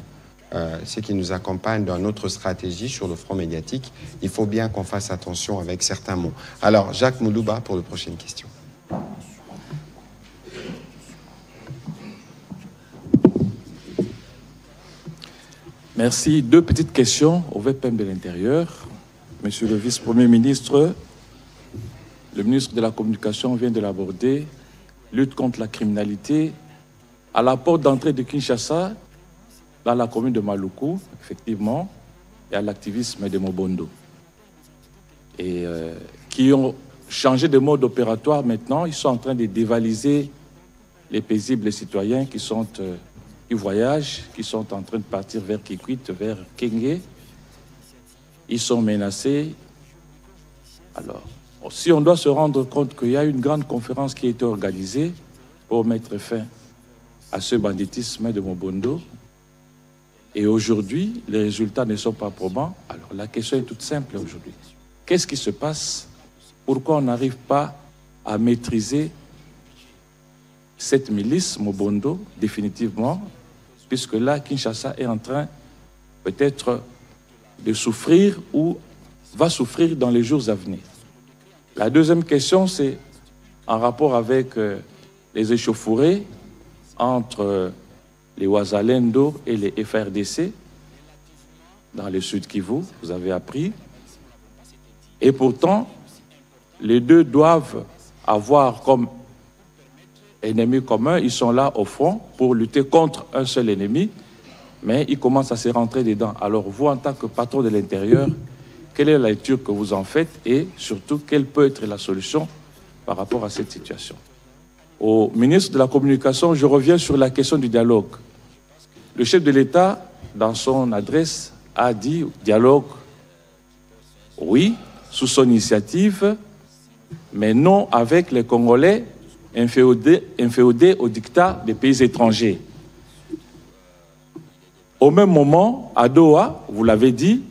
Dans notre stratégie sur le front médiatique. Il faut bien qu'on fasse attention avec certains mots. Alors, Jacques Moulouba pour la prochaine question. Merci. 2 petites questions au VPM de l'Intérieur. Monsieur le vice-premier ministre, le ministre de la Communication vient de l'aborder. Lutte contre la criminalité. À la porte d'entrée de Kinshasa, dans la commune de Maluku, effectivement, il y a l'activisme de Mobondo. Et qui ont changé de mode opératoire maintenant. Ils sont en train de dévaliser les paisibles citoyens qui voyagent, qui sont en train de partir vers Kikwit, vers Kenge. Ils sont menacés. Alors, si on doit se rendre compte qu'il y a une grande conférence qui a été organisée pour mettre fin à ce banditisme de Mobondo, et aujourd'hui, les résultats ne sont pas probants. Alors la question est toute simple aujourd'hui. Qu'est-ce qui se passe? Pourquoi on n'arrive pas à maîtriser cette milice Mobondo définitivement? Puisque là, Kinshasa est en train peut-être de souffrir ou va souffrir dans les jours à venir. La deuxième question, c'est en rapport avec les échauffourées entre les Ouazalendo et les FRDC, dans le sud Kivu, vous avez appris. Et pourtant, les deux doivent avoir comme ennemi commun, ils sont là au front pour lutter contre un seul ennemi, mais ils commencent à se rentrer dedans. Alors vous, en tant que patron de l'Intérieur, quelle est la lecture que vous en faites et surtout, quelle peut être la solution par rapport à cette situation? Au ministre de la Communication, je reviens sur la question du dialogue. Le chef de l'État, dans son adresse, a dit dialogue, oui, sous son initiative, mais non avec les Congolais inféodés au dictat des pays étrangers. Au même moment, à Doha, vous l'avez dit,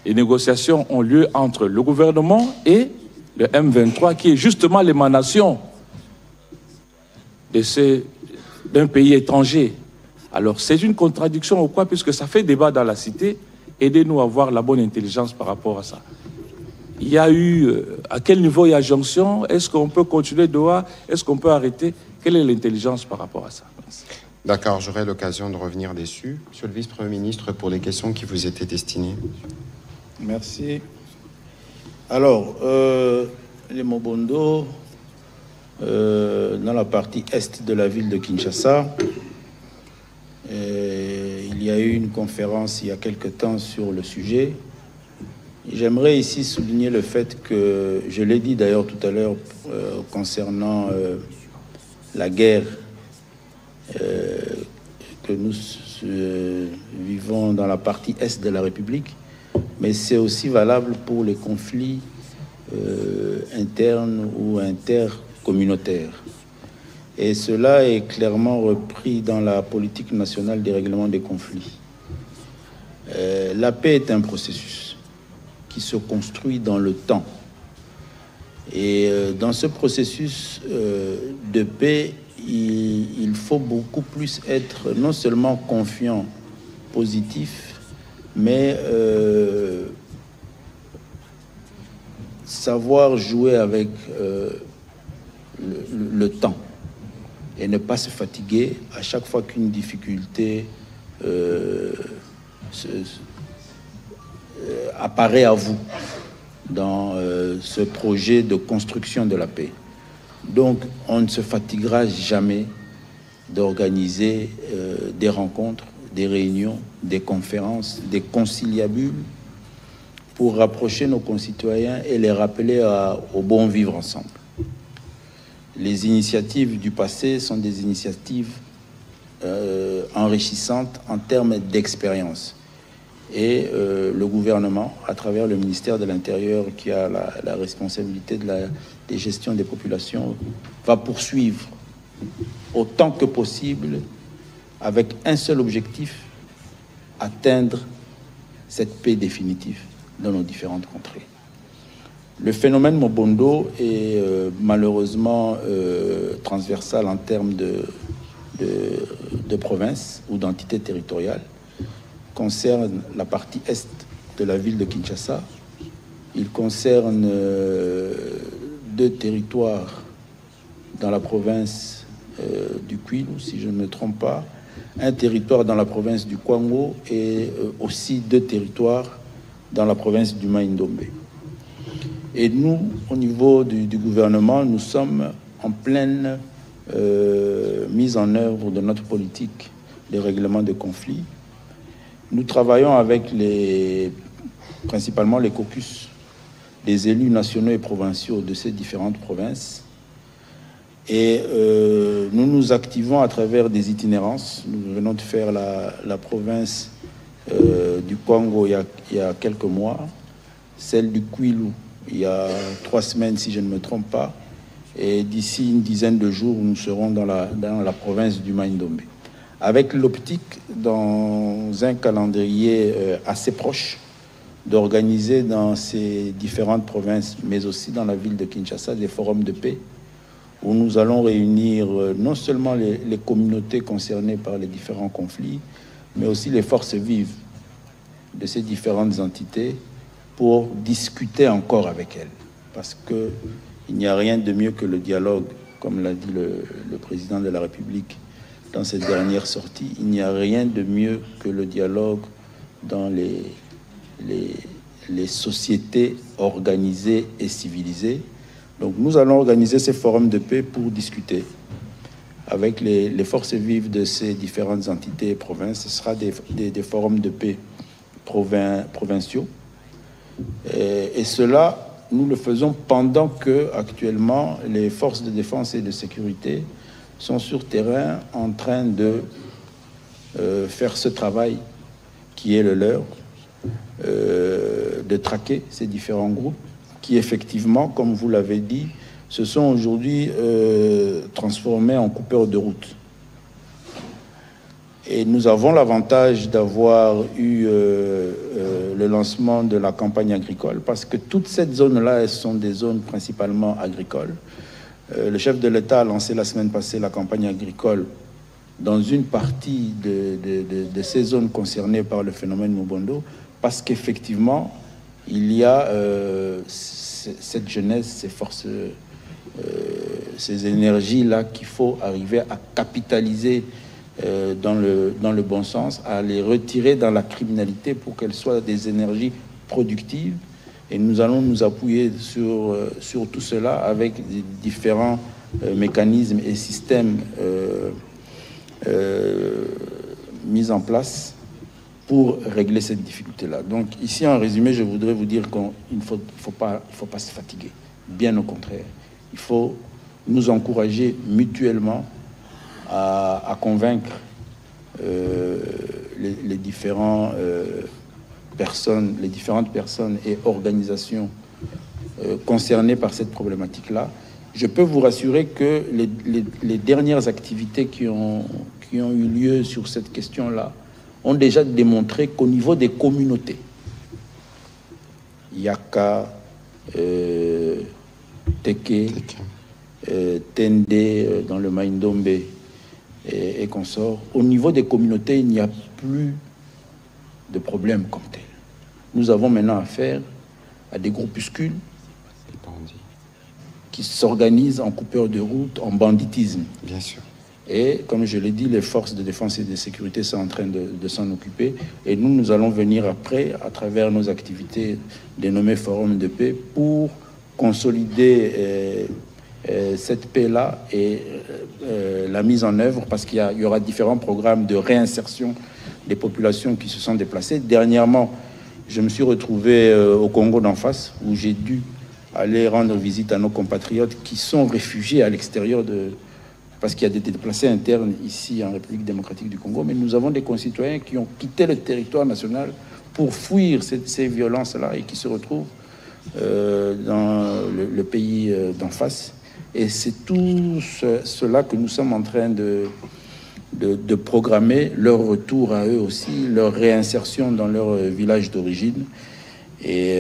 les négociations ont lieu entre le gouvernement et le M23, qui est justement l'émanation d'un pays étranger. Alors, c'est une contradiction ou quoi, puisque ça fait débat dans la cité. Aidez-nous à avoir la bonne intelligence par rapport à ça. Il y a eu, à quel niveau il y a jonction? Est-ce qu'on peut continuer Doha? Est-ce qu'on peut arrêter? Quelle est l'intelligence par rapport à ça? D'accord, j'aurai l'occasion de revenir dessus. Monsieur le vice-premier ministre, pour les questions qui vous étaient destinées. Merci. Alors, les Mobondo, dans la partie est de la ville de Kinshasa, il y a eu une conférence il y a quelque temps sur le sujet. J'aimerais ici souligner le fait que, je l'ai dit d'ailleurs tout à l'heure concernant la guerre que nous vivons dans la partie est de la République, mais c'est aussi valable pour les conflits internes ou intercommunautaires. Et cela est clairement repris dans la politique nationale des règlements des conflits. La paix est un processus qui se construit dans le temps. Et dans ce processus de paix, il faut beaucoup plus être non seulement confiant, positif, mais savoir jouer avec le temps et ne pas se fatiguer à chaque fois qu'une difficulté apparaît à vous dans ce projet de construction de la paix. Donc, on ne se fatiguera jamais d'organiser des rencontres, des réunions, des conférences, des conciliabules pour rapprocher nos concitoyens et les rappeler au bon vivre ensemble. Les initiatives du passé sont des initiatives enrichissantes en termes d'expérience. Et le gouvernement, à travers le ministère de l'Intérieur qui a la responsabilité des gestions des populations, va poursuivre autant que possible avec un seul objectif, atteindre cette paix définitive dans nos différentes contrées. Le phénomène Mobondo est malheureusement transversal en termes de province ou d'entité territoriale. Concerne la partie est de la ville de Kinshasa. Il concerne 2 territoires dans la province du Kwilu, si je ne me trompe pas, un territoire dans la province du Kwango et aussi 2 territoires dans la province du Mai-Ndombe. Et nous, au niveau du gouvernement, nous sommes en pleine mise en œuvre de notre politique de règlement de conflits. Nous travaillons avec principalement les caucus des élus nationaux et provinciaux de ces différentes provinces. Et nous nous activons à travers des itinérances. Nous venons de faire la province du Congo il y a quelques mois, celle du Kwilu il y a 3 semaines si je ne me trompe pas, et d'ici une dizaine de jours nous serons dans la province du Mai-Ndombe, avec l'optique, dans un calendrier assez proche, d'organiser dans ces différentes provinces, mais aussi dans la ville de Kinshasa, des forums de paix, où nous allons réunir non seulement les communautés concernées par les différents conflits, mais aussi les forces vives de ces différentes entités pour discuter encore avec elles. Parce qu'il n'y a rien de mieux que le dialogue, comme l'a dit le président de la République dans cette dernière sortie. Il n'y a rien de mieux que le dialogue dans les sociétés organisées et civilisées. Donc nous allons organiser ces forums de paix pour discuter avec les forces vives de ces différentes entités et provinces. Ce sera des forums de paix provinciaux. Et cela, nous le faisons pendant que, actuellement, les forces de défense et de sécurité sont sur terrain en train de faire ce travail qui est le leur, de traquer ces différents groupes qui, effectivement, comme vous l'avez dit, se sont aujourd'hui transformés en coupeurs de route. Et nous avons l'avantage d'avoir eu le lancement de la campagne agricole, parce que toute cette zone-là, elles sont des zones principalement agricoles. Le chef de l'État a lancé la semaine passée la campagne agricole dans une partie de ces zones concernées par le phénomène Mobondo, parce qu'effectivement, il y a cette jeunesse, ces forces, ces énergies-là qu'il faut arriver à capitaliser dans le bon sens, à les retirer dans la criminalité pour qu'elles soient des énergies productives. Et nous allons nous appuyer sur tout cela avec différents mécanismes et systèmes mis en place pour régler cette difficulté-là. Donc ici, en résumé, je voudrais vous dire qu'il ne faut pas se fatiguer. Bien au contraire. Il faut nous encourager mutuellement à convaincre les différentes personnes et organisations concernées par cette problématique-là. Je peux vous rassurer que les dernières activités qui ont eu lieu sur cette question-là ont déjà démontré qu'au niveau des communautés, Yaka, Teke, Tende dans le Mai-Ndombe et consorts, au niveau des communautés, il n'y a plus de problème comme tel. Nous avons maintenant affaire à des groupuscules qui s'organisent en coupeurs de route, en banditisme. Bien sûr. Et comme je l'ai dit, les forces de défense et de sécurité sont en train de s'en occuper. Et nous allons venir après, à travers nos activités dénommées Forum de paix, pour consolider cette paix-là et la mise en œuvre, parce qu'il y aura différents programmes de réinsertion des populations qui se sont déplacées. Dernièrement, je me suis retrouvé au Congo d'en face, où j'ai dû aller rendre visite à nos compatriotes qui sont réfugiés à l'extérieur parce qu'il y a des déplacés internes ici en République démocratique du Congo, mais nous avons des concitoyens qui ont quitté le territoire national pour fuir ces violences-là et qui se retrouvent dans le pays d'en face. Et c'est tout cela que nous sommes en train de programmer, leur retour à eux aussi, leur réinsertion dans leur village d'origine. Et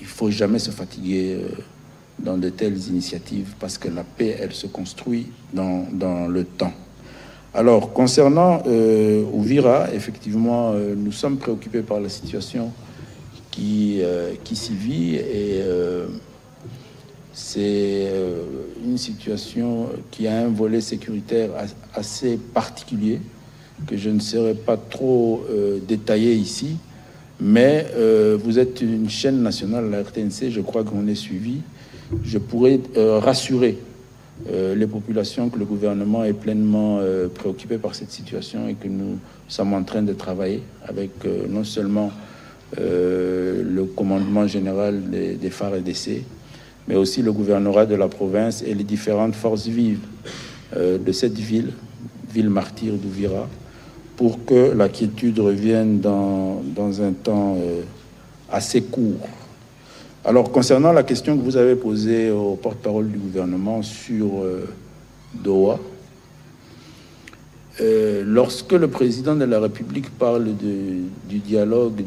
il ne faut jamais se fatiguer dans de telles initiatives parce que la paix, elle se construit dans le temps. Alors, concernant Uvira, effectivement, nous sommes préoccupés par la situation qui s'y vit et c'est une situation qui a un volet sécuritaire assez particulier que je ne saurais pas trop détailler ici, mais vous êtes une chaîne nationale, la RTNC, je crois qu'on est suivi. Je pourrais rassurer les populations que le gouvernement est pleinement préoccupé par cette situation et que nous sommes en train de travailler avec non seulement le commandement général des FARDC, mais aussi le gouvernorat de la province et les différentes forces vives de cette ville martyre d'Uvira, pour que la quiétude revienne dans un temps assez court. Alors, concernant la question que vous avez posée au porte-parole du gouvernement sur Doha, lorsque le président de la République parle du dialogue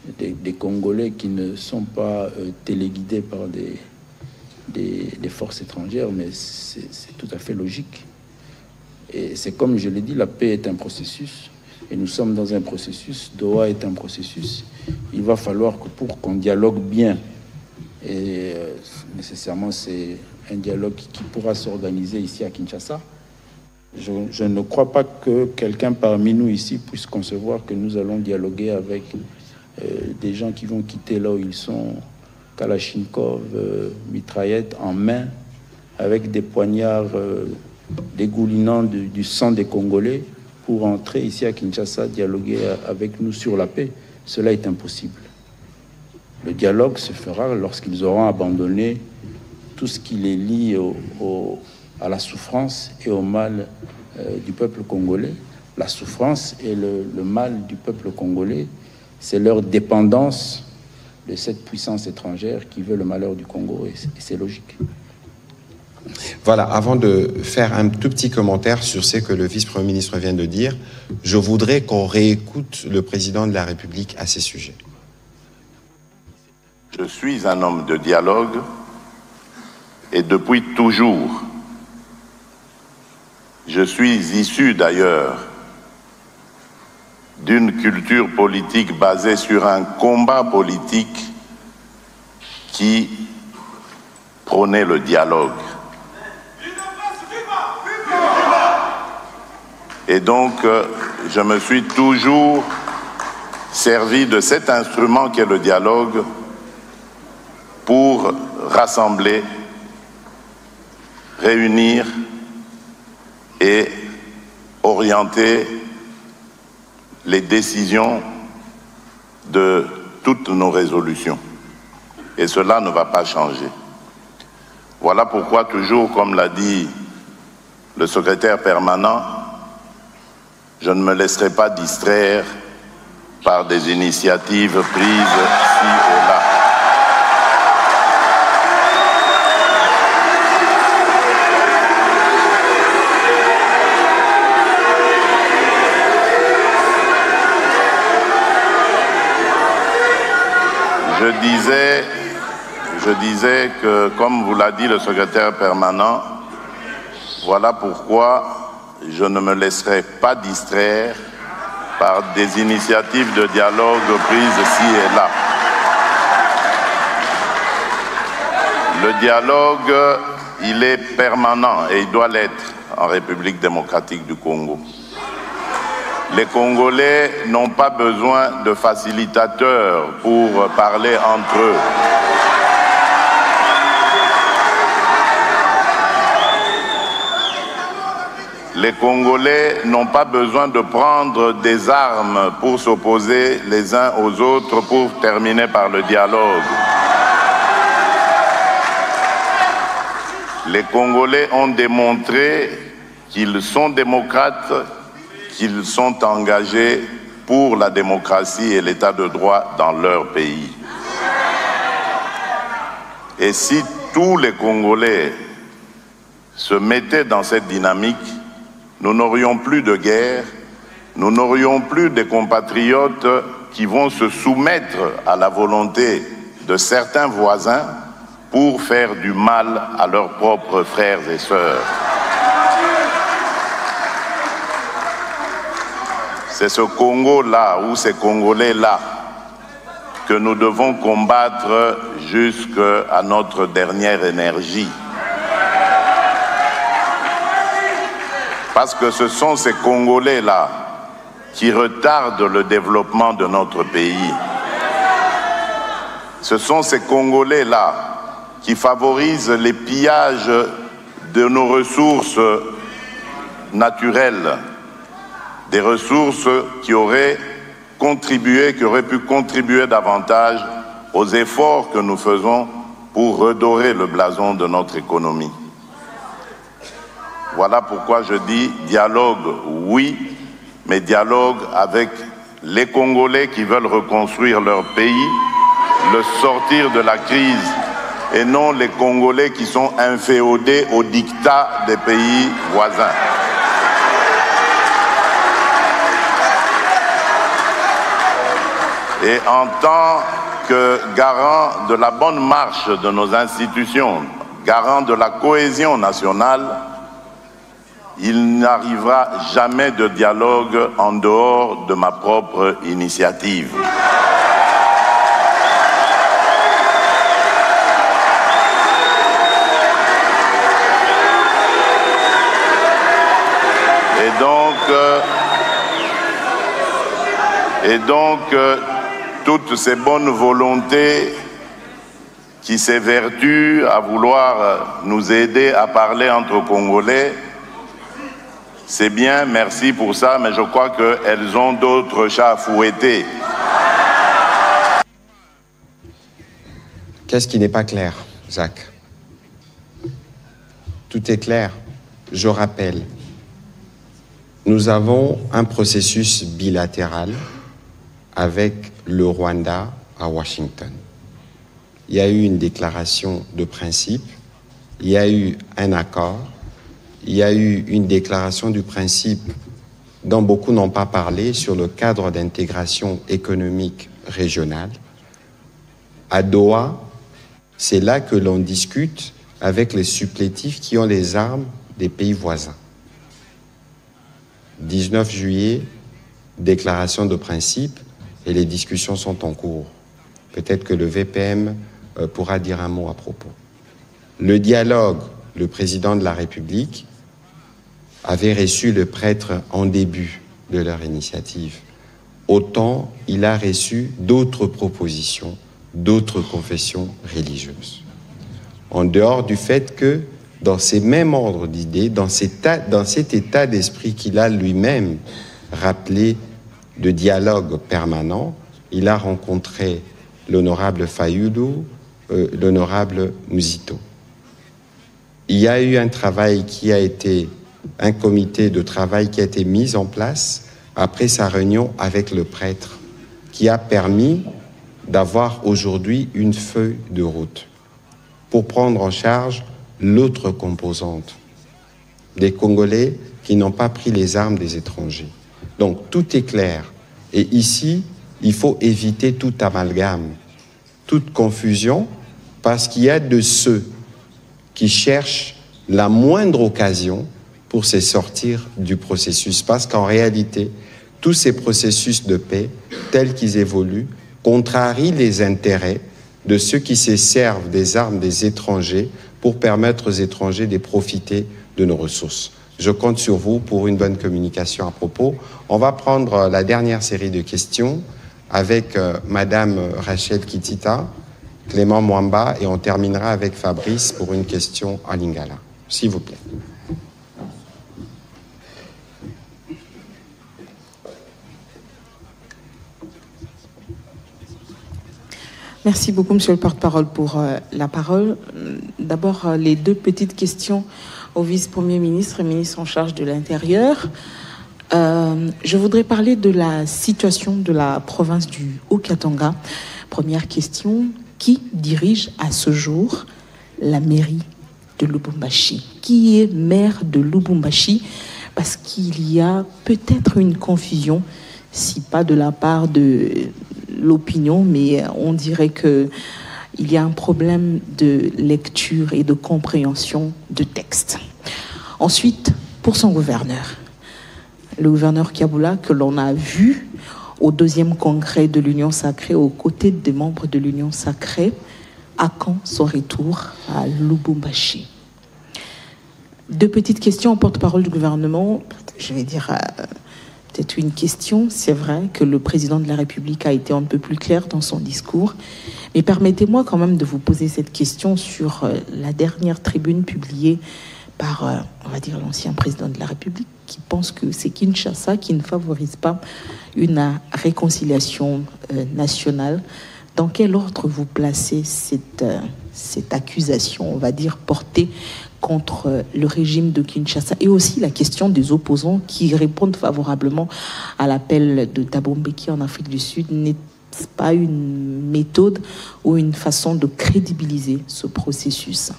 des Congolais qui ne sont pas téléguidés par des forces étrangères, mais c'est tout à fait logique. Et c'est comme je l'ai dit, la paix est un processus, et nous sommes dans un processus, Doha est un processus. Il va falloir que pour qu'on dialogue bien, et nécessairement c'est un dialogue qui pourra s'organiser ici à Kinshasa, je ne crois pas que quelqu'un parmi nous ici puisse concevoir que nous allons dialoguer avec des gens qui vont quitter là où ils sont, Kalachnikov, mitraillettes en main, avec des poignards dégoulinant du sang des Congolais pour entrer ici à Kinshasa, dialoguer avec nous sur la paix. Cela est impossible. Le dialogue se fera lorsqu'ils auront abandonné tout ce qui les lie à la souffrance et au mal du peuple congolais. La souffrance et le mal du peuple congolais, c'est leur dépendance de cette puissance étrangère qui veut le malheur du Congo, et c'est logique. Voilà, avant de faire un tout petit commentaire sur ce que le vice-premier ministre vient de dire, je voudrais qu'on réécoute le président de la République à ces sujets. Je suis un homme de dialogue et depuis toujours, je suis issu d'ailleurs d'une culture politique basée sur un combat politique qui prônait le dialogue. Et donc, je me suis toujours servi de cet instrument qu'est le dialogue pour rassembler, réunir et orienter les décisions de toutes nos résolutions. Et cela ne va pas changer. Voilà pourquoi toujours, comme l'a dit le secrétaire permanent, je ne me laisserai pas distraire par des initiatives prises ci et là. Je disais que, comme vous l'a dit le secrétaire permanent, voilà pourquoi je ne me laisserai pas distraire par des initiatives de dialogue prises ci et là. Le dialogue, il est permanent et il doit l'être en République démocratique du Congo. Les Congolais n'ont pas besoin de facilitateurs pour parler entre eux. Les Les Congolais n'ont pas besoin de prendre des armes pour s'opposer les uns aux autres pour terminer par le dialogue. Les Congolais ont démontré qu'ils sont démocrates, qu'ils sont engagés pour la démocratie et l'état de droit dans leur pays. Et si tous les Congolais se mettaient dans cette dynamique, nous n'aurions plus de guerre, nous n'aurions plus des compatriotes qui vont se soumettre à la volonté de certains voisins pour faire du mal à leurs propres frères et sœurs. C'est ce Congo-là, ou ces Congolais-là, que nous devons combattre jusqu'à notre dernière énergie. Parce que ce sont ces Congolais-là qui retardent le développement de notre pays. Ce sont ces Congolais-là qui favorisent les pillages de nos ressources naturelles, des ressources qui auraient pu contribuer davantage aux efforts que nous faisons pour redorer le blason de notre économie. Voilà pourquoi je dis dialogue, oui, mais dialogue avec les Congolais qui veulent reconstruire leur pays, le sortir de la crise, et non les Congolais qui sont inféodés au diktat des pays voisins. Et en tant que garant de la bonne marche de nos institutions, garant de la cohésion nationale, il n'arrivera jamais de dialogue en dehors de ma propre initiative. Et donc, toutes ces bonnes volontés qui s'évertuent à vouloir nous aider à parler entre Congolais, c'est bien, merci pour ça, mais je crois qu'elles ont d'autres chats à fouetter. Qu'est-ce qui n'est pas clair, Jacques? Tout est clair. Je rappelle, nous avons un processus bilatéral avec le Rwanda à Washington. Il y a eu une déclaration de principe, il y a eu un accord, il y a eu une déclaration du principe dont beaucoup n'ont pas parlé sur le cadre d'intégration économique régionale. À Doha, c'est là que l'on discute avec les supplétifs qui ont les armes des pays voisins. 19 juillet, déclaration de principe, et les discussions sont en cours. Peut-être que le VPM pourra dire un mot à propos. Le dialogue, le président de la République avait reçu le prêtre en début de leur initiative. Autant il a reçu d'autres propositions, d'autres confessions religieuses. En dehors du fait que, dans ces mêmes ordres d'idées, dans cet état d'esprit qu'il a lui-même rappelé de dialogue permanent, il a rencontré l'honorable Fayulu, l'honorable Muzito. Il y a eu un comité de travail qui a été mis en place après sa réunion avec le prêtre, qui a permis d'avoir aujourd'hui une feuille de route pour prendre en charge l'autre composante, des Congolais qui n'ont pas pris les armes des étrangers. Donc tout est clair. Et ici, il faut éviter tout amalgame, toute confusion, parce qu'il y a de ceux qui cherchent la moindre occasion pour se sortir du processus. Parce qu'en réalité, tous ces processus de paix, tels qu'ils évoluent, contrarient les intérêts de ceux qui se servent des armes des étrangers pour permettre aux étrangers de profiter de nos ressources. Je compte sur vous pour une bonne communication à propos. On va prendre la dernière série de questions avec Madame Rachel Kitita, Clément Mwamba, et on terminera avec Fabrice pour une question en lingala. S'il vous plaît. Merci beaucoup, monsieur le porte-parole, pour la parole. D'abord, les deux petites questions au vice-premier ministre et ministre en charge de l'Intérieur. Je voudrais parler de la situation de la province du Haut-Katanga. Première question, qui dirige à ce jour la mairie de Lubumbashi? Qui est maire de Lubumbashi? Parce qu'il y a peut-être une confusion, si pas de la part de l'opinion, mais on dirait qu'il y a un problème de lecture et de compréhension de texte. Ensuite, pour son gouverneur, le gouverneur Kiaboula, que l'on a vu au 2e congrès de l'Union Sacrée, aux côtés des membres de l'Union Sacrée, à quand son retour à Lubumbashi? Deux petites questions au porte-parole du gouvernement. Je vais dire peut-être une question. C'est vrai que le président de la République a été un peu plus clair dans son discours. Mais permettez-moi quand même de vous poser cette question sur la dernière tribune publiée par, on va dire, l'ancien président de la République, qui pense que c'est Kinshasa qui ne favorise pas une réconciliation nationale. Dans quel ordre vous placez cette accusation, on va dire, portée contre le régime de Kinshasa, et aussi la question des opposants qui répondent favorablement à l'appel de Thabo Mbeki en Afrique du Sud? N'est-ce pas une méthode ou une façon de crédibiliser ce processus?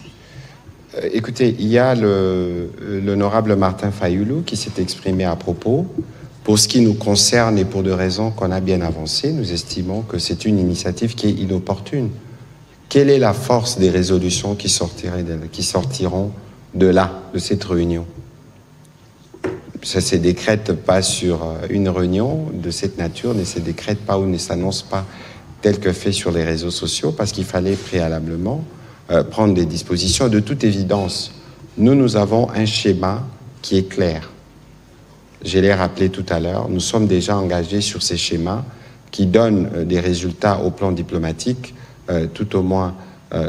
Écoutez, il y a l'honorable Martin Fayulu qui s'est exprimé à propos. Pour ce qui nous concerne et pour des raisons qu'on a bien avancées, nous estimons que c'est une initiative qui est inopportune. Quelle est la force des résolutions qui sortiront de là, de cette réunion? Ça ne se décrète pas sur une réunion de cette nature, ne se décrète pas ou ne s'annonce pas tel que fait sur les réseaux sociaux, parce qu'il fallait préalablement prendre des dispositions. De toute évidence, nous avons un schéma qui est clair. Je l'ai rappelé tout à l'heure, nous sommes déjà engagés sur ces schémas qui donnent des résultats au plan diplomatique, tout au moins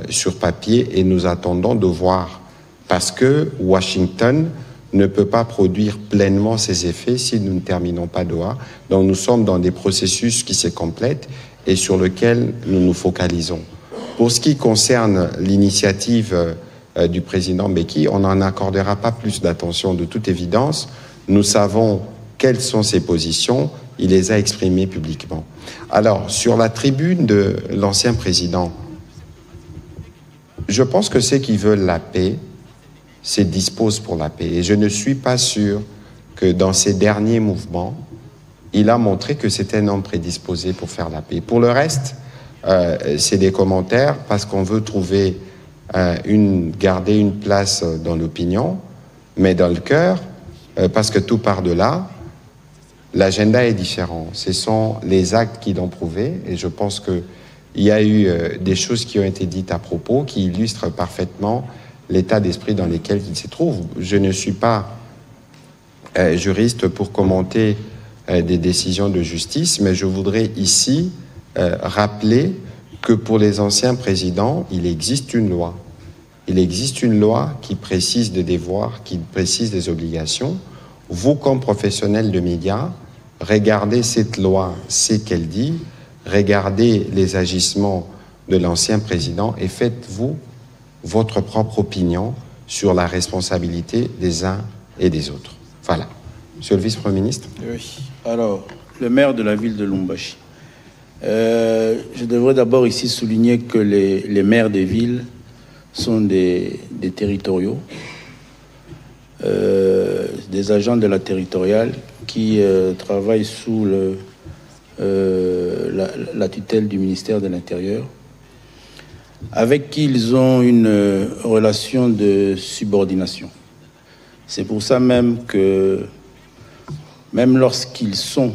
sur papier, et nous attendons de voir, parce que Washington ne peut pas produire pleinement ses effets si nous ne terminons pas Doha. Donc nous sommes dans des processus qui se complètent et sur lesquels nous nous focalisons. Pour ce qui concerne l'initiative du président Mbeki, on n'en accordera pas plus d'attention. De toute évidence, nous savons quelles sont ses positions, il les a exprimées publiquement. Alors, sur la tribune de l'ancien président, je pense que ceux qui veulent la paix se disposent pour la paix. Et je ne suis pas sûr que dans ses derniers mouvements, il a montré que c'était un homme prédisposé pour faire la paix. Pour le reste, c'est des commentaires parce qu'on veut trouver garder une place dans l'opinion, mais dans le cœur, parce que tout part de là, l'agenda est différent. Ce sont les actes qui l'ont prouvé, et je pense qu'il y a eu des choses qui ont été dites à propos qui illustrent parfaitement l'état d'esprit dans lequel il se trouve. Je ne suis pas juriste pour commenter des décisions de justice, mais je voudrais ici rappeler que pour les anciens présidents, il existe une loi. Il existe une loi qui précise des devoirs, qui précise des obligations. Vous, comme professionnels de médias, regardez cette loi, ce qu'elle dit, regardez les agissements de l'ancien président et faites-vous votre propre opinion sur la responsabilité des uns et des autres. Voilà. Monsieur le vice-premier ministre. Oui. Alors, le maire de la ville de Lubumbashi. Je devrais d'abord ici souligner que les maires des villes sont des territoriaux, des agents de la territoriale qui travaillent sous la tutelle du ministère de l'Intérieur, avec qui ils ont une relation de subordination. C'est pour ça même que, même lorsqu'ils sont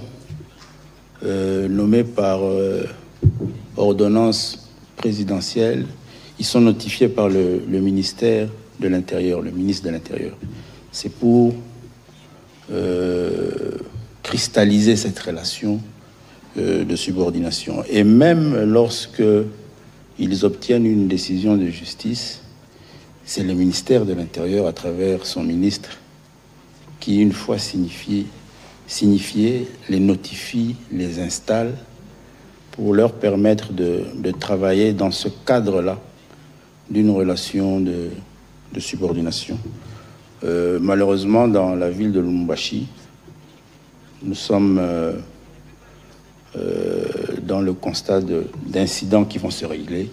nommés par ordonnance présidentielle, ils sont notifiés par le ministère de l'Intérieur, le ministre de l'Intérieur. C'est pour cristalliser cette relation de subordination. Et même lorsque ils obtiennent une décision de justice, c'est le ministère de l'Intérieur, à travers son ministre, qui, une fois signifié, les notifie, les installe pour leur permettre de travailler dans ce cadre-là d'une relation de subordination. Malheureusement, dans la ville de Lubumbashi, nous sommes dans le constat d'incidents qui vont se régler.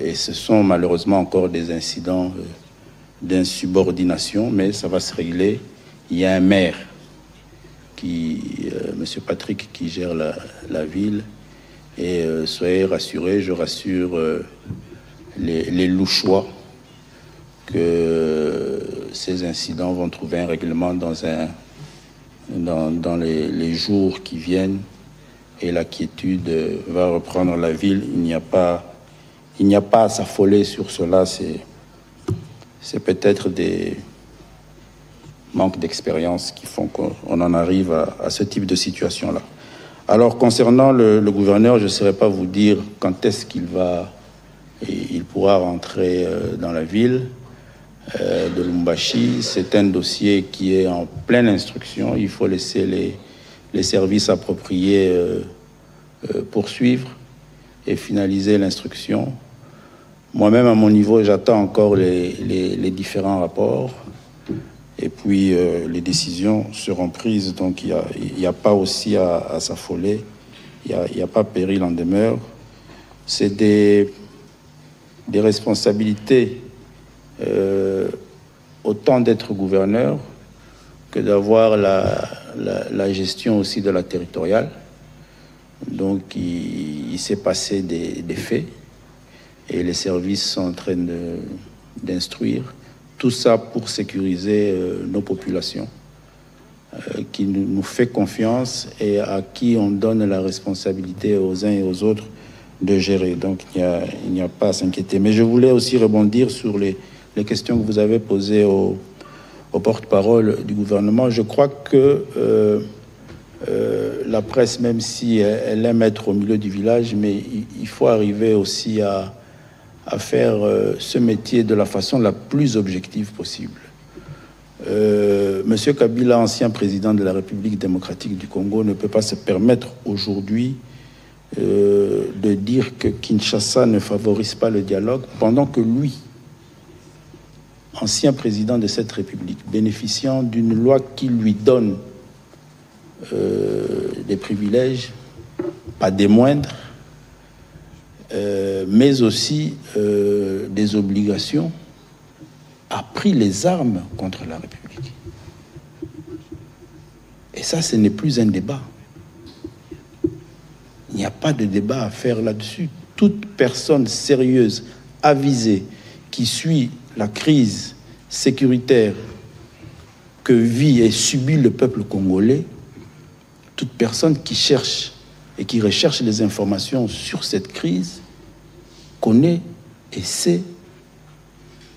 Et ce sont malheureusement encore des incidents d'insubordination, mais ça va se régler. Il y a un maire, M. Patrick, qui gère la ville. Et soyez rassurés, je rassure les Louchois que ces incidents vont trouver un règlement dans les jours qui viennent, et la quiétude va reprendre la ville. Il n'y a pas à s'affoler sur cela. C'est peut-être des manques d'expérience qui font qu'on en arrive à ce type de situation-là. Alors, concernant le gouverneur, je ne saurais pas vous dire quand est-ce qu'il pourra rentrer dans la ville de Lubumbashi. C'est un dossier qui est en pleine instruction. Il faut laisser les services appropriés poursuivre et finaliser l'instruction. Moi-même, à mon niveau, j'attends encore les différents rapports. Et puis, les décisions seront prises. Donc, il n'y a pas aussi à s'affoler. Il n'y a pas péril en demeure. C'est des responsabilités, autant d'être gouverneur que d'avoir la gestion aussi de la territoriale. Donc, il s'est passé des faits et les services sont en train d'instruire. Tout ça pour sécuriser nos populations, qui nous fait confiance et à qui on donne la responsabilité aux uns et aux autres de gérer. Donc, il n'y a pas à s'inquiéter. Mais je voulais aussi rebondir sur les questions que vous avez posées au porte-parole du gouvernement. Je crois que la presse, même si elle aime être au milieu du village, mais il faut arriver aussi à faire ce métier de la façon la plus objective possible. Monsieur Kabila, ancien président de la République démocratique du Congo, ne peut pas se permettre aujourd'hui de dire que Kinshasa ne favorise pas le dialogue, pendant que lui, ancien président de cette République, bénéficiant d'une loi qui lui donne des privilèges, pas des moindres, mais aussi des obligations, a pris les armes contre la République. Et ça, ce n'est plus un débat. Il n'y a pas de débat à faire là-dessus. Toute personne sérieuse, avisée, qui suit la crise sécuritaire que vit et subit le peuple congolais, toute personne qui cherche et qui recherche des informations sur cette crise, connaît et sait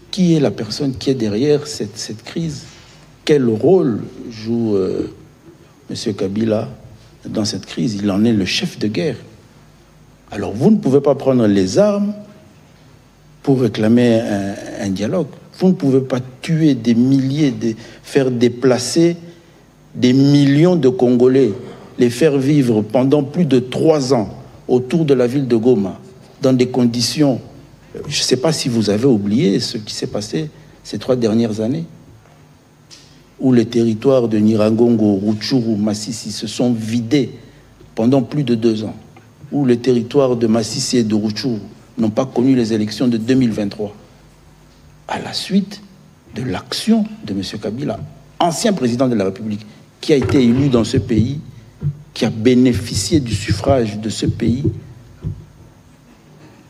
qui est la personne qui est derrière cette crise, quel rôle joue M. Kabila dans cette crise. Il en est le chef de guerre. Alors vous ne pouvez pas prendre les armes pour réclamer un dialogue. Vous ne pouvez pas tuer des milliers, faire déplacer des millions de Congolais, les faire vivre pendant plus de 3 ans autour de la ville de Goma, dans des conditions... Je ne sais pas si vous avez oublié ce qui s'est passé ces 3 dernières années, où les territoires de Nyiragongo, Rutshuru, Masisi se sont vidés pendant plus de 2 ans, où les territoires de Masisi et de Rutshuru n'ont pas connu les élections de 2023, à la suite de l'action de M. Kabila, ancien président de la République, qui a été élu dans ce pays, qui a bénéficié du suffrage de ce pays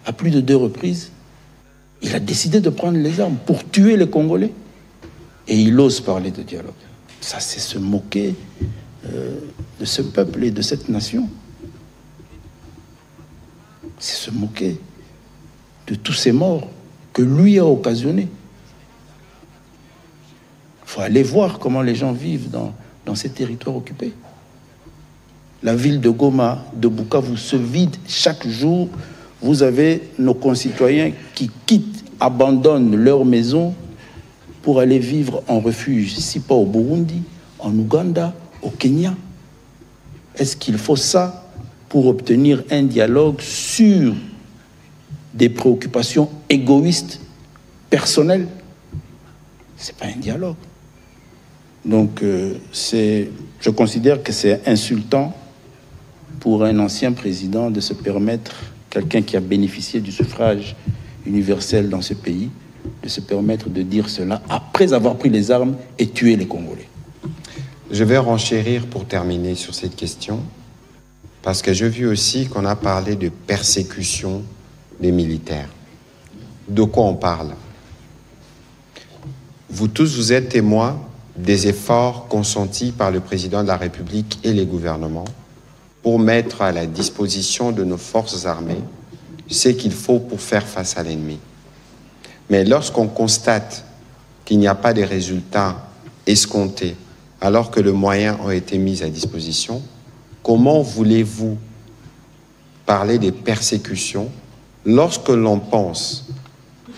à plus de 2 reprises. Il a décidé de prendre les armes pour tuer les Congolais. Et il ose parler de dialogue. Ça, c'est se moquer de ce peuple et de cette nation. C'est se moquer de tous ces morts que lui a occasionnés. Il faut aller voir comment les gens vivent dans ces territoires occupés. La ville de Goma, de Bukavu se vide chaque jour. Vous avez nos concitoyens qui quittent, abandonnent leur maison pour aller vivre en refuge, si pas au Burundi, en Ouganda, au Kenya. Est-ce qu'il faut ça pour obtenir un dialogue sur des préoccupations égoïstes, personnelles, ce n'est pas un dialogue. Donc, je considère que c'est insultant pour un ancien président de se permettre, quelqu'un qui a bénéficié du suffrage universel dans ce pays, de se permettre de dire cela après avoir pris les armes et tué les Congolais. Je vais renchérir pour terminer sur cette question, parce que j'ai vu aussi qu'on a parlé de persécution des militaires. De quoi on parle? Vous tous, vous êtes témoins des efforts consentis par le président de la République et les gouvernements pour mettre à la disposition de nos forces armées ce qu'il faut pour faire face à l'ennemi. Mais lorsqu'on constate qu'il n'y a pas de résultats escomptés, alors que les moyens ont été mis à disposition, comment voulez-vous parler des persécutions lorsque l'on pense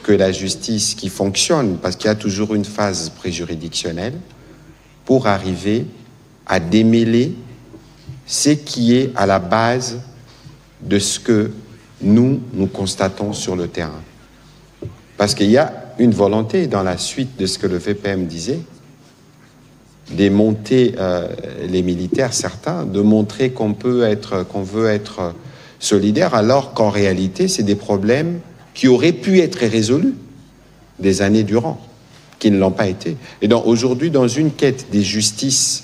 que la justice qui fonctionne, parce qu'il y a toujours une phase préjuridictionnelle, pour arriver à démêler ce qui est à la base de ce que nous constatons sur le terrain. Parce qu'il y a une volonté dans la suite de ce que le VPM disait, de monter les militaires, certains, de montrer qu'on veut être solidaire, alors qu'en réalité, c'est des problèmes qui auraient pu être résolus des années durant, qui ne l'ont pas été. Et donc aujourd'hui, dans une quête des justices,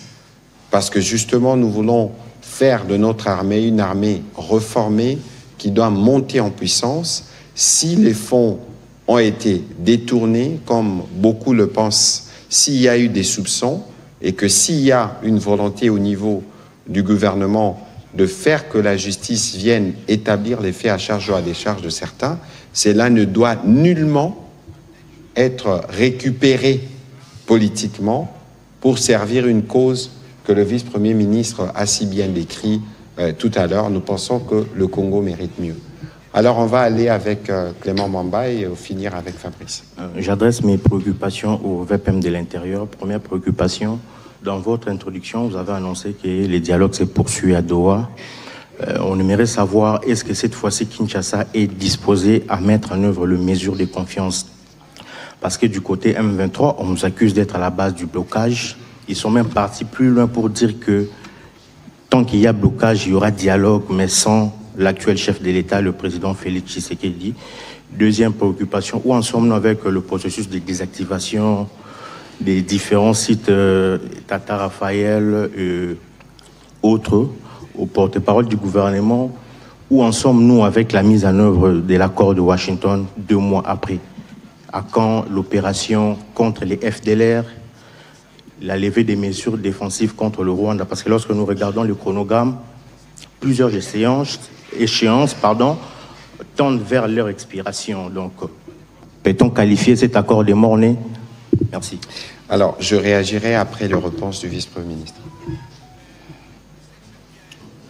parce que justement nous voulons faire de notre armée une armée reformée qui doit monter en puissance, si les fonds ont été détournés, comme beaucoup le pensent, s'il y a eu des soupçons, et que s'il y a une volonté au niveau du gouvernement de faire que la justice vienne établir les faits à charge ou à décharge de certains, cela ne doit nullement être récupéré politiquement pour servir une cause que le vice-premier ministre a si bien décrit tout à l'heure. Nous pensons que le Congo mérite mieux. Alors on va aller avec Clément Mamba et finir avec Fabrice. J'adresse mes préoccupations au VPM de l'Intérieur. Première préoccupation, dans votre introduction, vous avez annoncé que les dialogues se poursuivent à Doha. On aimerait savoir, est-ce que cette fois-ci Kinshasa est disposé à mettre en œuvre les mesures de confiance? Parce que du côté M23, on nous accuse d'être à la base du blocage. Ils sont même partis plus loin pour dire que tant qu'il y a blocage, il y aura dialogue, mais sans l'actuel chef de l'État, le président Félix Tshisekedi. Deuxième préoccupation, où en sommes-nous avec le processus de désactivation des différents sites Tata Raphaël et autres, au porte-parole du gouvernement? Où en sommes-nous avec la mise en œuvre de l'accord de Washington 2 mois après? À quand l'opération contre les FDLR, la levée des mesures défensives contre le Rwanda? Parce que lorsque nous regardons le chronogramme, plusieurs échéances tendent vers leur expiration. Donc, peut-on qualifier cet accord de mort-né? Merci. Alors, je réagirai après les réponses du vice-premier ministre.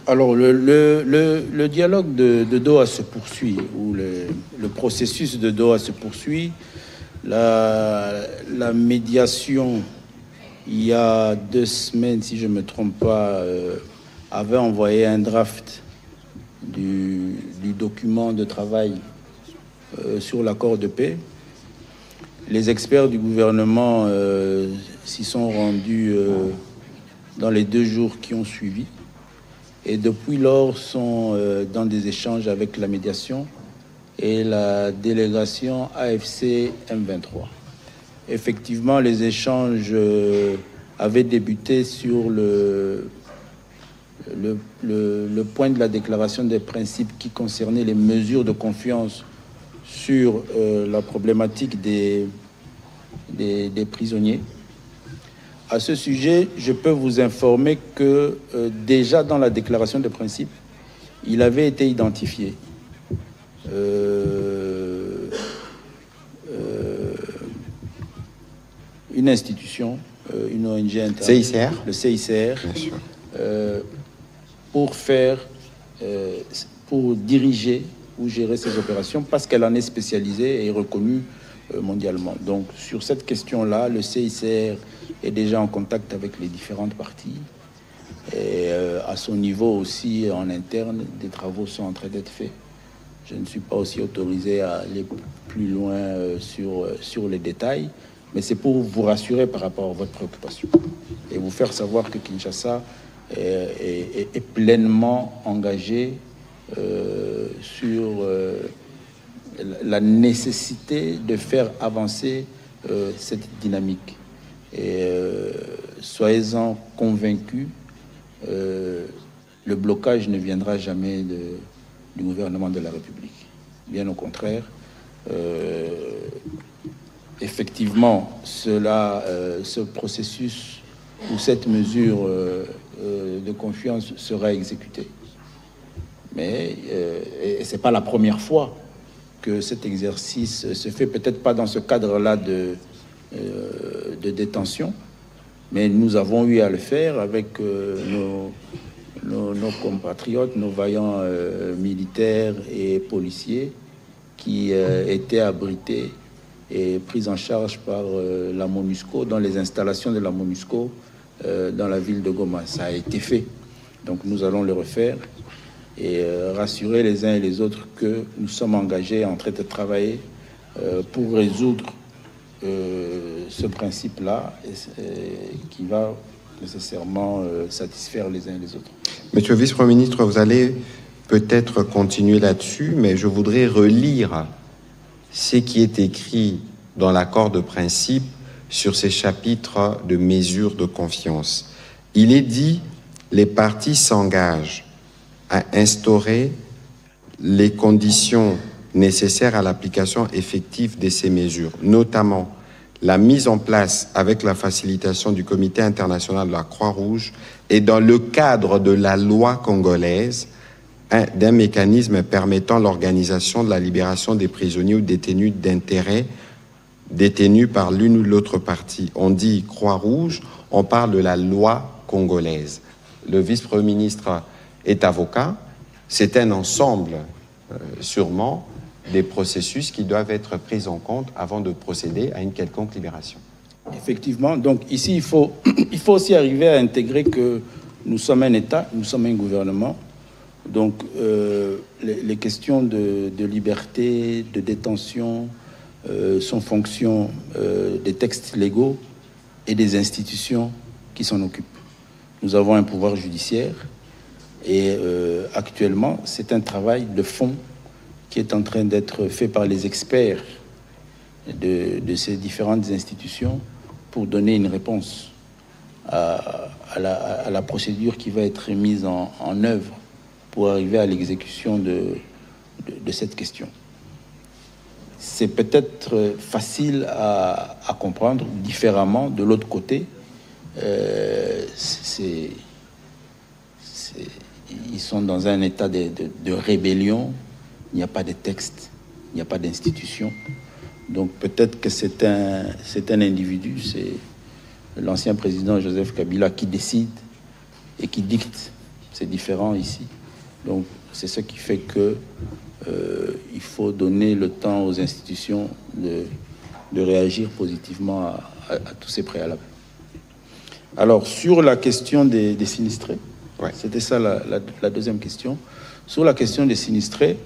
Alors, le dialogue de Doha se poursuit, ou le processus de Doha se poursuit. La médiation, il y a 2 semaines, si je ne me trompe pas, avait envoyé un draft du document de travail sur l'accord de paix. Les experts du gouvernement s'y sont rendus dans les 2 jours qui ont suivi. Et depuis lors, sont dans des échanges avec la médiation et la délégation AFC M23. Effectivement, les échanges avaient débuté sur le point de la déclaration des principes qui concernait les mesures de confiance sur la problématique des prisonniers. À ce sujet, je peux vous informer que déjà dans la déclaration des principes, il avait été identifié une institution, une ONG interne, CICR, le CICR, bien sûr, pour diriger ou gérer ces opérations, parce qu'elle en est spécialisée et reconnue mondialement. Donc sur cette question-là, le CICR est déjà en contact avec les différentes parties. Et à son niveau aussi, en interne, des travaux sont en train d'être faits. Je ne suis pas aussi autorisé à aller plus loin sur les détails, mais c'est pour vous rassurer par rapport à votre préoccupation et vous faire savoir que Kinshasa est pleinement engagé sur la nécessité de faire avancer cette dynamique. Et soyez-en convaincus, le blocage ne viendra jamais du gouvernement de la République. Bien au contraire, effectivement, ce processus ou cette mesure de confiance sera exécutée. Mais ce n'est pas la première fois que cet exercice se fait, peut-être pas dans ce cadre-là de détention, mais nous avons eu à le faire avec nos compatriotes, nos vaillants militaires et policiers qui étaient abrités et pris en charge par la MONUSCO, dans les installations de la MONUSCO dans la ville de Goma. Ça a été fait. Donc nous allons le refaire et rassurer les uns et les autres que nous sommes engagés en train de travailler pour résoudre ce principe-là qui va nécessairement satisfaire les uns et les autres. Monsieur le vice-premier ministre, vous allez peut-être continuer là-dessus, mais je voudrais relire ce qui est écrit dans l'accord de principe sur ces chapitres de mesures de confiance. Il est dit, les parties s'engagent à instaurer les conditions nécessaires à l'application effective de ces mesures, notamment la mise en place avec la facilitation du Comité international de la Croix-Rouge et dans le cadre de la loi congolaise d'un mécanisme permettant l'organisation de la libération des prisonniers ou détenus d'intérêt détenus par l'une ou l'autre partie. On dit Croix-Rouge, on parle de la loi congolaise. Le vice-premier ministre est avocat, c'est un ensemble sûrement des processus qui doivent être pris en compte avant de procéder à une quelconque libération. Effectivement, donc ici il faut aussi arriver à intégrer que nous sommes un État, nous sommes un gouvernement, donc les questions de liberté, de détention sont fonction des textes légaux et des institutions qui s'en occupent. Nous avons un pouvoir judiciaire et actuellement c'est un travail de fond qui est en train d'être fait par les experts de ces différentes institutions pour donner une réponse à la procédure qui va être mise en œuvre pour arriver à l'exécution de cette question. C'est peut-être facile à comprendre différemment. De l'autre côté, ils sont dans un état de rébellion. Il n'y a pas de texte, il n'y a pas d'institution. Donc peut-être que c'est un individu, c'est l'ancien président Joseph Kabila qui décide et qui dicte. C'est différent ici. Donc c'est ce qui fait que il faut donner le temps aux institutions de réagir positivement à tous ces préalables. Alors sur la question des sinistrés, ouais. C'était ça la deuxième question. Sur la question des sinistrés,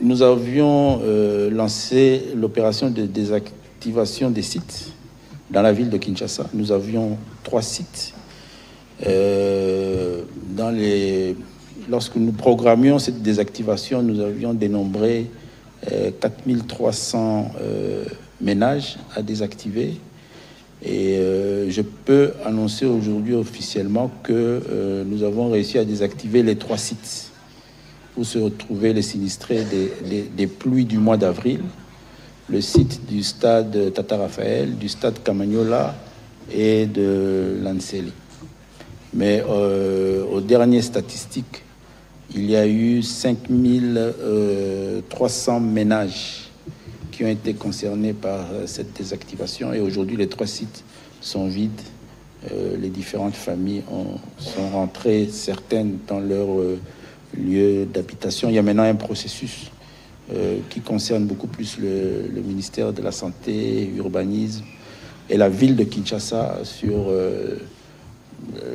nous avions lancé l'opération de désactivation des sites dans la ville de Kinshasa. Nous avions 3 sites. Lorsque nous programmions cette désactivation, nous avions dénombré 4300 ménages à désactiver. Et je peux annoncer aujourd'hui officiellement que nous avons réussi à désactiver les 3 sites où se retrouvaient les sinistrés des pluies du mois d'avril, le site du stade Tata Raphaël, du stade Kamagnola et de Lanseli. Mais aux dernières statistiques, il y a eu 5300 ménages qui ont été concernés par cette désactivation et aujourd'hui les 3 sites sont vides. Les différentes familles sont rentrées, certaines dans leur lieu d'habitation. Il y a maintenant un processus qui concerne beaucoup plus le ministère de la Santé, Urbanisme et la ville de Kinshasa sur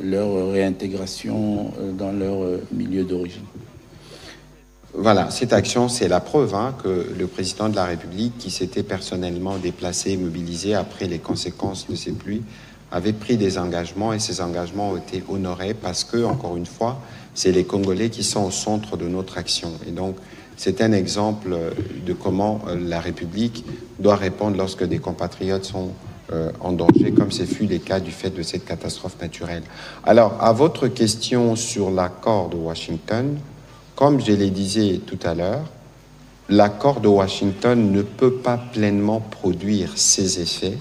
leur réintégration dans leur milieu d'origine. Voilà, cette action, c'est la preuve que le président de la République, qui s'était personnellement déplacé et mobilisé après les conséquences de ces pluies, avait pris des engagements et ces engagements ont été honorés parce que, encore une fois, c'est les Congolais qui sont au centre de notre action. Et donc, c'est un exemple de comment la République doit répondre lorsque des compatriotes sont en danger, comme ce fut le cas du fait de cette catastrophe naturelle. Alors, à votre question sur l'accord de Washington, comme je le disais tout à l'heure, l'accord de Washington ne peut pas pleinement produire ses effets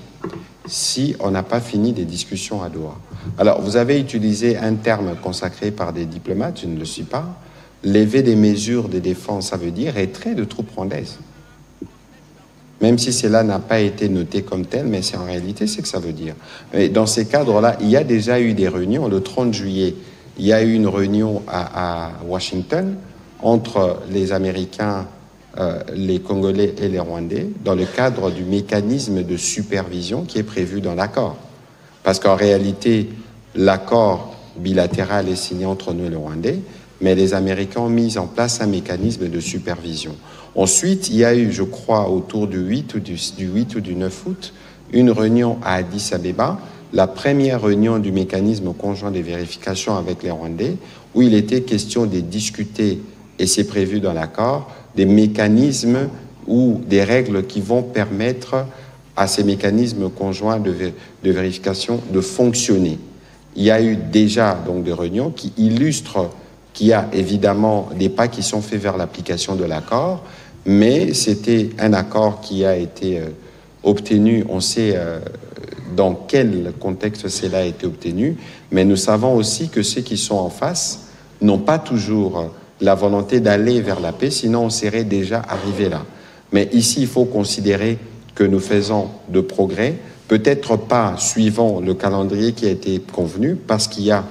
si on n'a pas fini des discussions à Doha. Alors, vous avez utilisé un terme consacré par des diplomates, je ne le suis pas. Lever des mesures de défense, ça veut dire retrait de troupes rwandaises. Même si cela n'a pas été noté comme tel, mais c'est en réalité ce que ça veut dire. Et dans ces cadres-là, il y a déjà eu des réunions. Le 30 juillet, il y a eu une réunion à Washington entre les Américains, les Congolais et les Rwandais dans le cadre du mécanisme de supervision qui est prévu dans l'accord. Parce qu'en réalité, l'accord bilatéral est signé entre nous et les Rwandais, mais les Américains ont mis en place un mécanisme de supervision. Ensuite, il y a eu, je crois, autour du 8 ou du 9 août, une réunion à Addis Abeba, la première réunion du mécanisme conjoint de vérification avec les Rwandais, où il était question de discuter, et c'est prévu dans l'accord, des mécanismes ou des règles qui vont permettre à ces mécanismes conjoints de vérification de fonctionner. Il y a eu déjà donc des réunions qui illustrent qu'il y a évidemment des pas qui sont faits vers l'application de l'accord, mais c'était un accord qui a été obtenu, on sait dans quel contexte cela a été obtenu, mais nous savons aussi que ceux qui sont en face n'ont pas toujours la volonté d'aller vers la paix, sinon on serait déjà arrivé là. Mais ici, il faut considérer que nous faisons de progrès, peut-être pas suivant le calendrier qui a été convenu, parce qu'il y a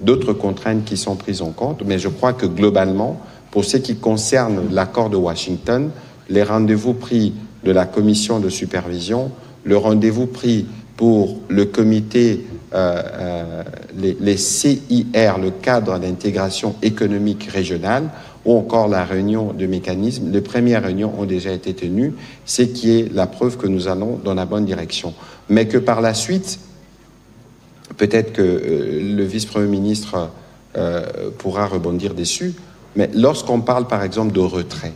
d'autres contraintes qui sont prises en compte, mais je crois que globalement, pour ce qui concerne l'accord de Washington, les rendez-vous pris de la commission de supervision, le rendez-vous pris pour le comité, les CIR, le cadre d'intégration économique régionale, ou encore la réunion de mécanisme, les premières réunions ont déjà été tenues, ce qui est la preuve que nous allons dans la bonne direction. Mais que par la suite, peut-être que le vice-premier ministre pourra rebondir dessus, mais lorsqu'on parle par exemple de retrait,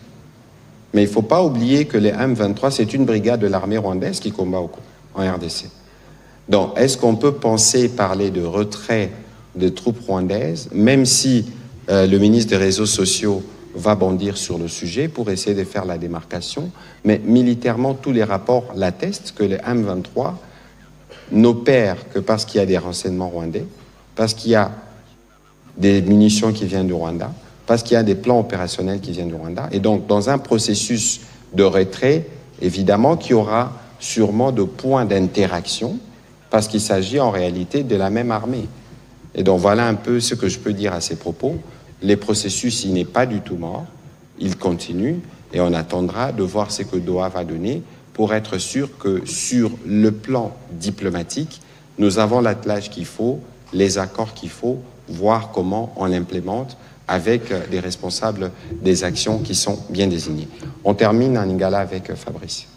mais il ne faut pas oublier que les M23, c'est une brigade de l'armée rwandaise qui combat en RDC. Donc, est-ce qu'on peut parler de retrait de troupes rwandaises, même si le ministre des Réseaux sociaux va bondir sur le sujet pour essayer de faire la démarcation, mais militairement, tous les rapports l'attestent que les M23 n'opèrent que parce qu'il y a des renseignements rwandais, parce qu'il y a des munitions qui viennent du Rwanda, parce qu'il y a des plans opérationnels qui viennent du Rwanda. Et donc, dans un processus de retrait, évidemment qu'il y aura sûrement de points d'interaction, parce qu'il s'agit en réalité de la même armée. Et donc, voilà un peu ce que je peux dire à ces propos. Les processus, il n'est pas du tout mort, il continue, et on attendra de voir ce que Doha va donner pour être sûr que sur le plan diplomatique, nous avons l'attelage qu'il faut, les accords qu'il faut, voir comment on l'implémente avec des responsables des actions qui sont bien désignés. On termine en Lingala avec Fabrice.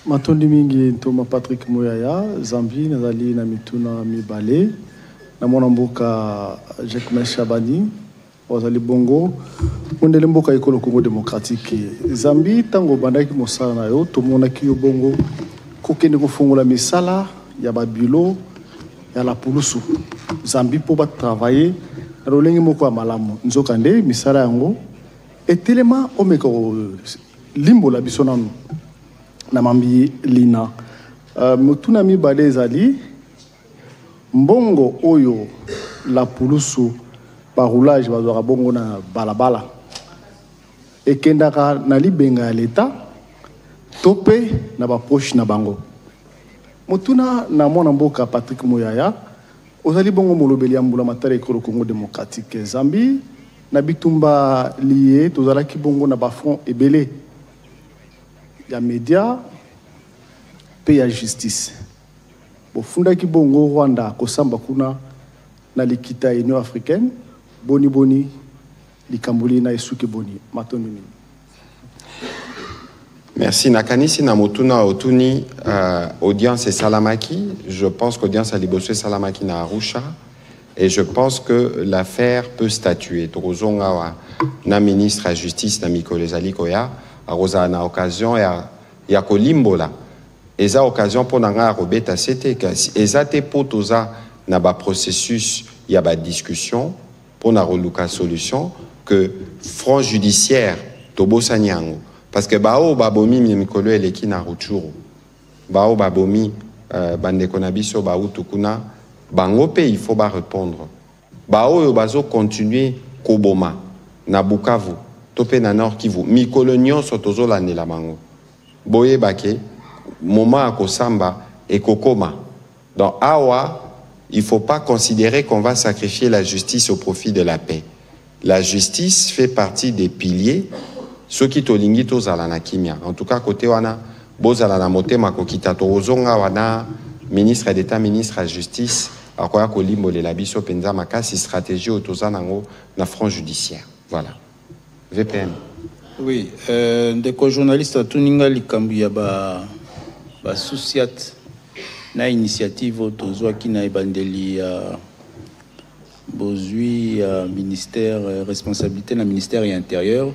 Matondi mingi ntoma Patrick Mouyaya, Zambie, nazali na mituna mibale, na mwana mboka Jacques Chabani, wazali bongo, mondele mboka ekolo Congo démocratique. Zambie tango bandaki mosala na yo, tomonaki yo bongo kokende kofungola misala ya babilo ya la pulusu. Zambie po ba travailler na lolenge moko ya malamu. Nzokande misala yango etelema omeko limbo la biso nanu. Na mambi lina mutuna mibale ezali mbongo oyo la pulusu par roulage bazwaka bongo na balabala ekendaka na libenga ya leta tope na bapoche na bango mutuna na mwana mboka Patrick Mouyaya ozali bongo molobeli ya mbula matala ekolo Congo démocratique Zambie na bitumba lié tozalaki bongo na bafront ebele ya média, paix à justice. bofundaki bongo Rwanda kosamba kuna na likita Union africaine boni likambuli na esuki boni matoni. Merci. Nakanisi Namotuna Otuni, audience et Salamaki. Je pense qu'audience à Liboswe Salamaki na Arusha. Et je pense que l'affaire peut statuer. Torozonga na ministre à justice na Mikole Zalikoya, a Rosa na occasion ya kolimbola. Eza occasion pour nanga robeta c'était que eza te potoza na ba processus ya ba discussion pour na reluka solution que front judiciaire tobo sanyango. Parce que bao babomi Mikolo eleki na Rutshuru. Bao babomi bandeko na biso ba utukuna bango pe il faut ba répondre. Bao yo bazo continuer koboma na Bukavu, topé na Nord Kivu. Mikolo nyonso tozolande la bango. Boye bake moment à kosamba et kokoma. Donc awa, il faut pas considérer qu'on va sacrifier la justice au profit de la paix. La justice fait partie des piliers. Ceux qui tolingi tozala na kimia. En tout cas, côté wana, bozala na motema kokita tozonga wana, ministre d'État, ministre à justice, akoya kolimbo le labiso penza makasi stratégie otozanango na front judiciaire. Voilà. VPN. Oui, ndeko journaliste atuninga likambu ya ba sociat na initiative tozwa ki na ebandeli ya bozui ministère responsabilité na ministère intérieur.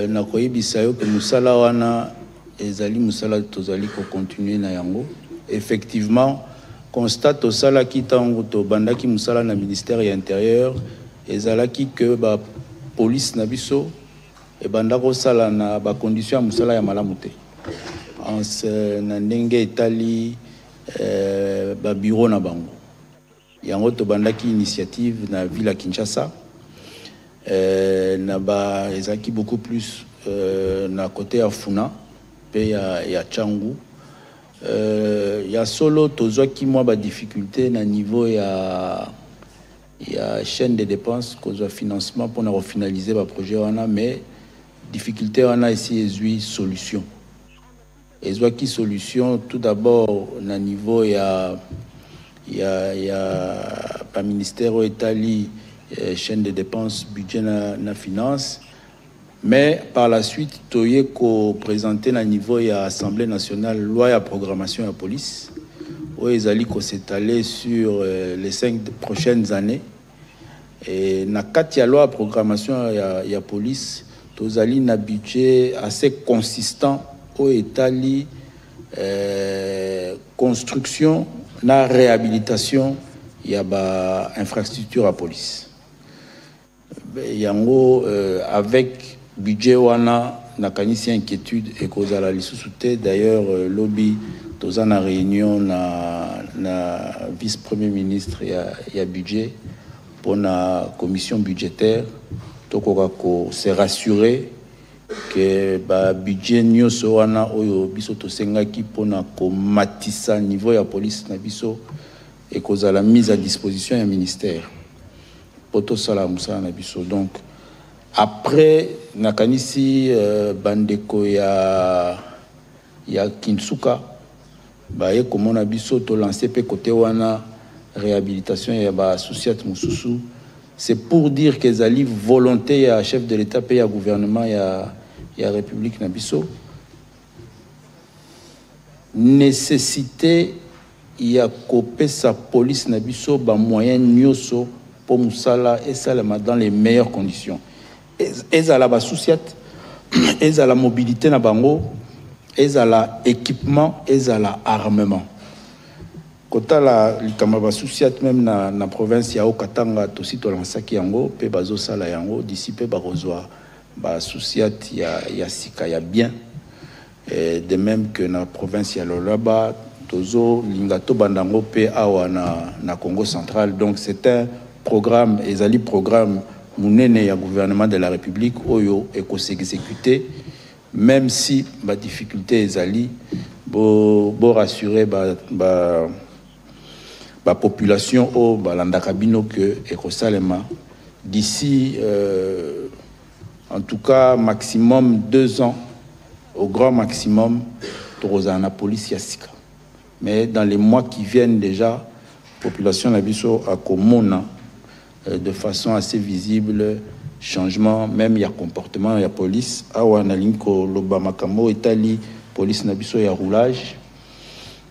Na koyebisa yo ke musala wana ezali musala tozali ko continuer na yango. Effectivement, constate tosala ki tango to bandaki musala na ministère intérieur ezalaki que ba police na biso e bandako sala na ba condition ya musala ya malamu te. Na ndenge etali ba bureau na bango. Yango to bandaki initiative na ville ya Kinshasa. Naba ezaki beaucoup plus na côté ya Funa pe ya Tchangu ya solo tozwa ki mwa ba difficulté na niveau ya chaîne de dépenses kozwa financement pour na refinaliser ba projet wana mais difficulté wana ici ezui solution ezwa ki solution tout d'abord na niveau ya pa ministère etali chaîne de dépenses, budget na finance. Mais par la suite, toye ko présenter na niveau ya Assemblée nationale loi ya programmation ya police où ils allaient s'étaler sur les 5 prochaines années. Et na kat ya loi ya programmation ya police, tozali na budget assez consistant où etali construction na réhabilitation ya ba infrastructure à police. Yango avec budget wana nakanisi inquiétude et cause à la lissoute. D'ailleurs lobby toza na réunion na vice-premier ministre ya budget pour la commission budgétaire tokoka ko se rassurer que ba budget nyoso wana oyo biso tosengaki pona ko matisa niveau ya police na biso et cause à la mise à disposition du ministère. Donc, après, nakanisi bandeko ya Kinsuka, baye comme on a biso to lancé pe côté wana réhabilitation ya ba associate mususu, c'est pour dire que zali volonté ya chef de l'État pe ya gouvernement ya République na biso nécessité ya kopé sa police na biso ba moyen nyoso pour musala et ça dans les meilleures conditions. Et à la souciate, et à la mobilité na bango, et à la équipement, et à la armement. Quand la likamaba souciate même na province ya Okatanga to sito lansaki yango pe bazo sala yango d'ici pe barozwa ba souciate ya sika ya bien. Et de même que na province ya Lolaba tozo lingato bandango pe awa na Congo central. Donc c'est un programme, ezali programme munene ya gouvernement de la République oyo eko s'exécuter même si ba difficulté ezali bo rassurer ba population o ba landakabino que eko salema d'ici en tout cas maximum 2 ans au grand maximum torozana police ya sika Mais dans les mois qui viennent déjà, la population Nabiso a commune de façon assez visible changement, même il y a comportement, il y a police. Awa nalinko lobamakamo etali police Nabiso ya roulage.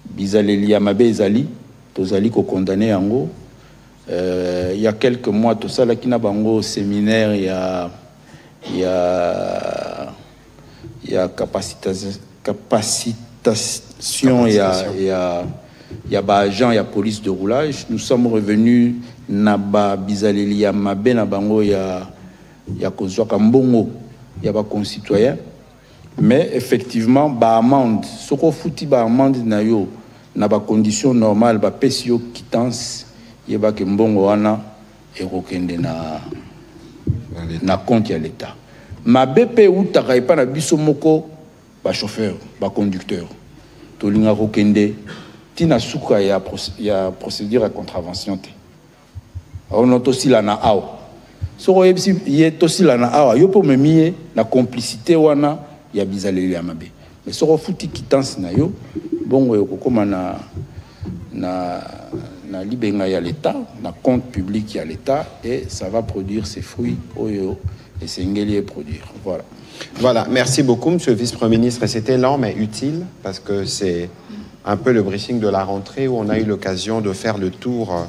Bizaleli ya mabe ezali, tozali ko condamné yango. Il y a quelques mois, tout ça là qui n'a pas un séminaire, il y a capacitation, il y a agent, il y a police de roulage. Nous sommes revenus naba bizaleli ya mabe na bango ya kozwa kambongo ya ba concitoyens. Mais effectivement, ba amende, soko fouti ba amende na yo na ba condition normale ba pesi yo quittance. Yeba ke mbongo wana erokende na compte ya l'État. Ma BP ou takaipa na biso moko ba chauffeur, ba conducteur. Tolinga rokende tina suka ya procédure à contravention te. On aussi la na aw. Soko yebisi ye tosi la na aw yo po memie na complicité wana ya bizaleli ya mabe. Mais soko futi quittance na yo bongo yo kokoma na libenga ya l'État, na compte public ya l'État, et ça va produire ses fruits oyo et sengeli produire. Voilà. Voilà, merci beaucoup Monsieur le Vice-Premier ministre. C'était lent mais utile parce que c'est un peu le briefing de la rentrée où on a eu l'occasion de faire le tour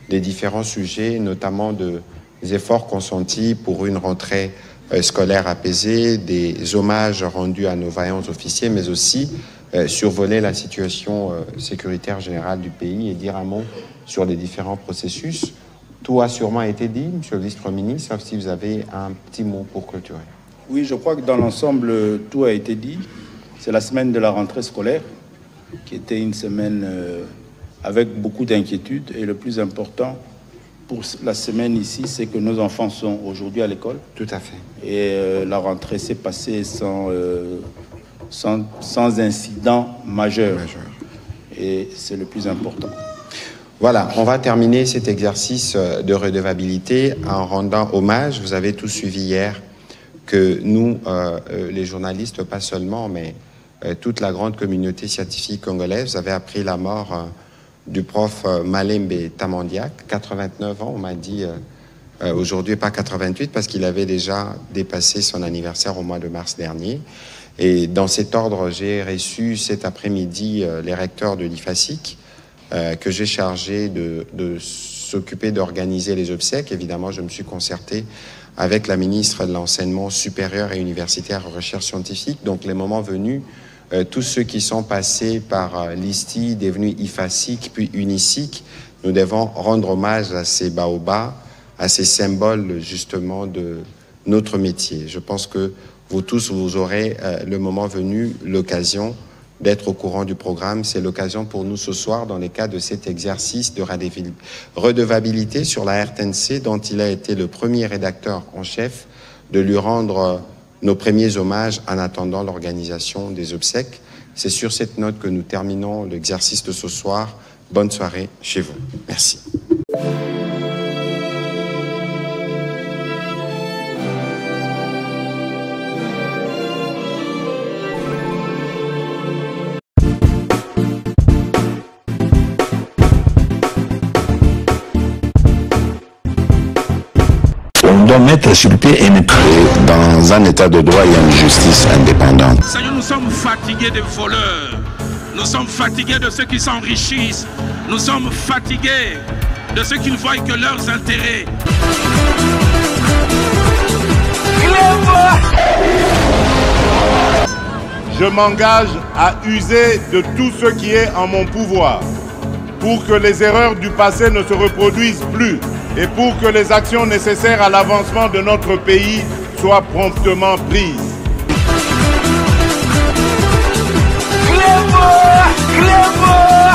des différents sujets, notamment des efforts consentis pour une rentrée scolaire apaisée, des hommages rendus à nos vaillants officiers, mais aussi survoler la situation sécuritaire générale du pays et dire un mot sur les différents processus. Tout a sûrement été dit, Monsieur le Vice-Premier ministre, sauf si vous avez un petit mot pour clôturer. Oui, je crois que dans l'ensemble, tout a été dit. C'est la semaine de la rentrée scolaire, qui était une semaine avec beaucoup d'inquiétudes. Et le plus important pour la semaine ici, c'est que nos enfants sont aujourd'hui à l'école. Tout à fait. Et la rentrée s'est passée sans incident majeur. Et c'est le plus important. Voilà, on va terminer cet exercice de redevabilité en rendant hommage. Vous avez tous suivi hier que nous, les journalistes, pas seulement, mais toute la grande communauté scientifique congolaise, avait appris la mort du prof Malembe Tamandiak, 89 ans, on m'a dit aujourd'hui, pas 88, parce qu'il avait déjà dépassé son anniversaire au mois de mars dernier. Et dans cet ordre, j'ai reçu cet après-midi les recteurs de l'IFASIC, que j'ai chargé de s'occuper d'organiser les obsèques. Évidemment, je me suis concerté avec la ministre de l'Enseignement supérieur et universitaire et recherche scientifique. Donc, les moments venus, tous ceux qui sont passés par l'ISTI, devenu IFASIC, puis UNISIC, nous devons rendre hommage à ces baobabs, à ces symboles, justement, de notre métier. Je pense que vous tous, vous aurez, le moment venu, l'occasion d'être au courant du programme. C'est l'occasion pour nous ce soir, dans le cadre de cet exercice de redevabilité sur la RTNC, dont il a été le premier rédacteur en chef, de lui rendre nos premiers hommages en attendant l'organisation des obsèques. C'est sur cette note que nous terminons l'exercice de ce soir. Bonne soirée chez vous. Merci. Mettre sur pied et dans un état de droit, il y a une justice indépendante. Seigneur, nous sommes fatigués des voleurs. Nous sommes fatigués de ceux qui s'enrichissent. Nous sommes fatigués de ceux qui ne voient que leurs intérêts. Je m'engage à user de tout ce qui est en mon pouvoir pour que les erreurs du passé ne se reproduisent plus et pour que les actions nécessaires à l'avancement de notre pays soient promptement prises. Clément!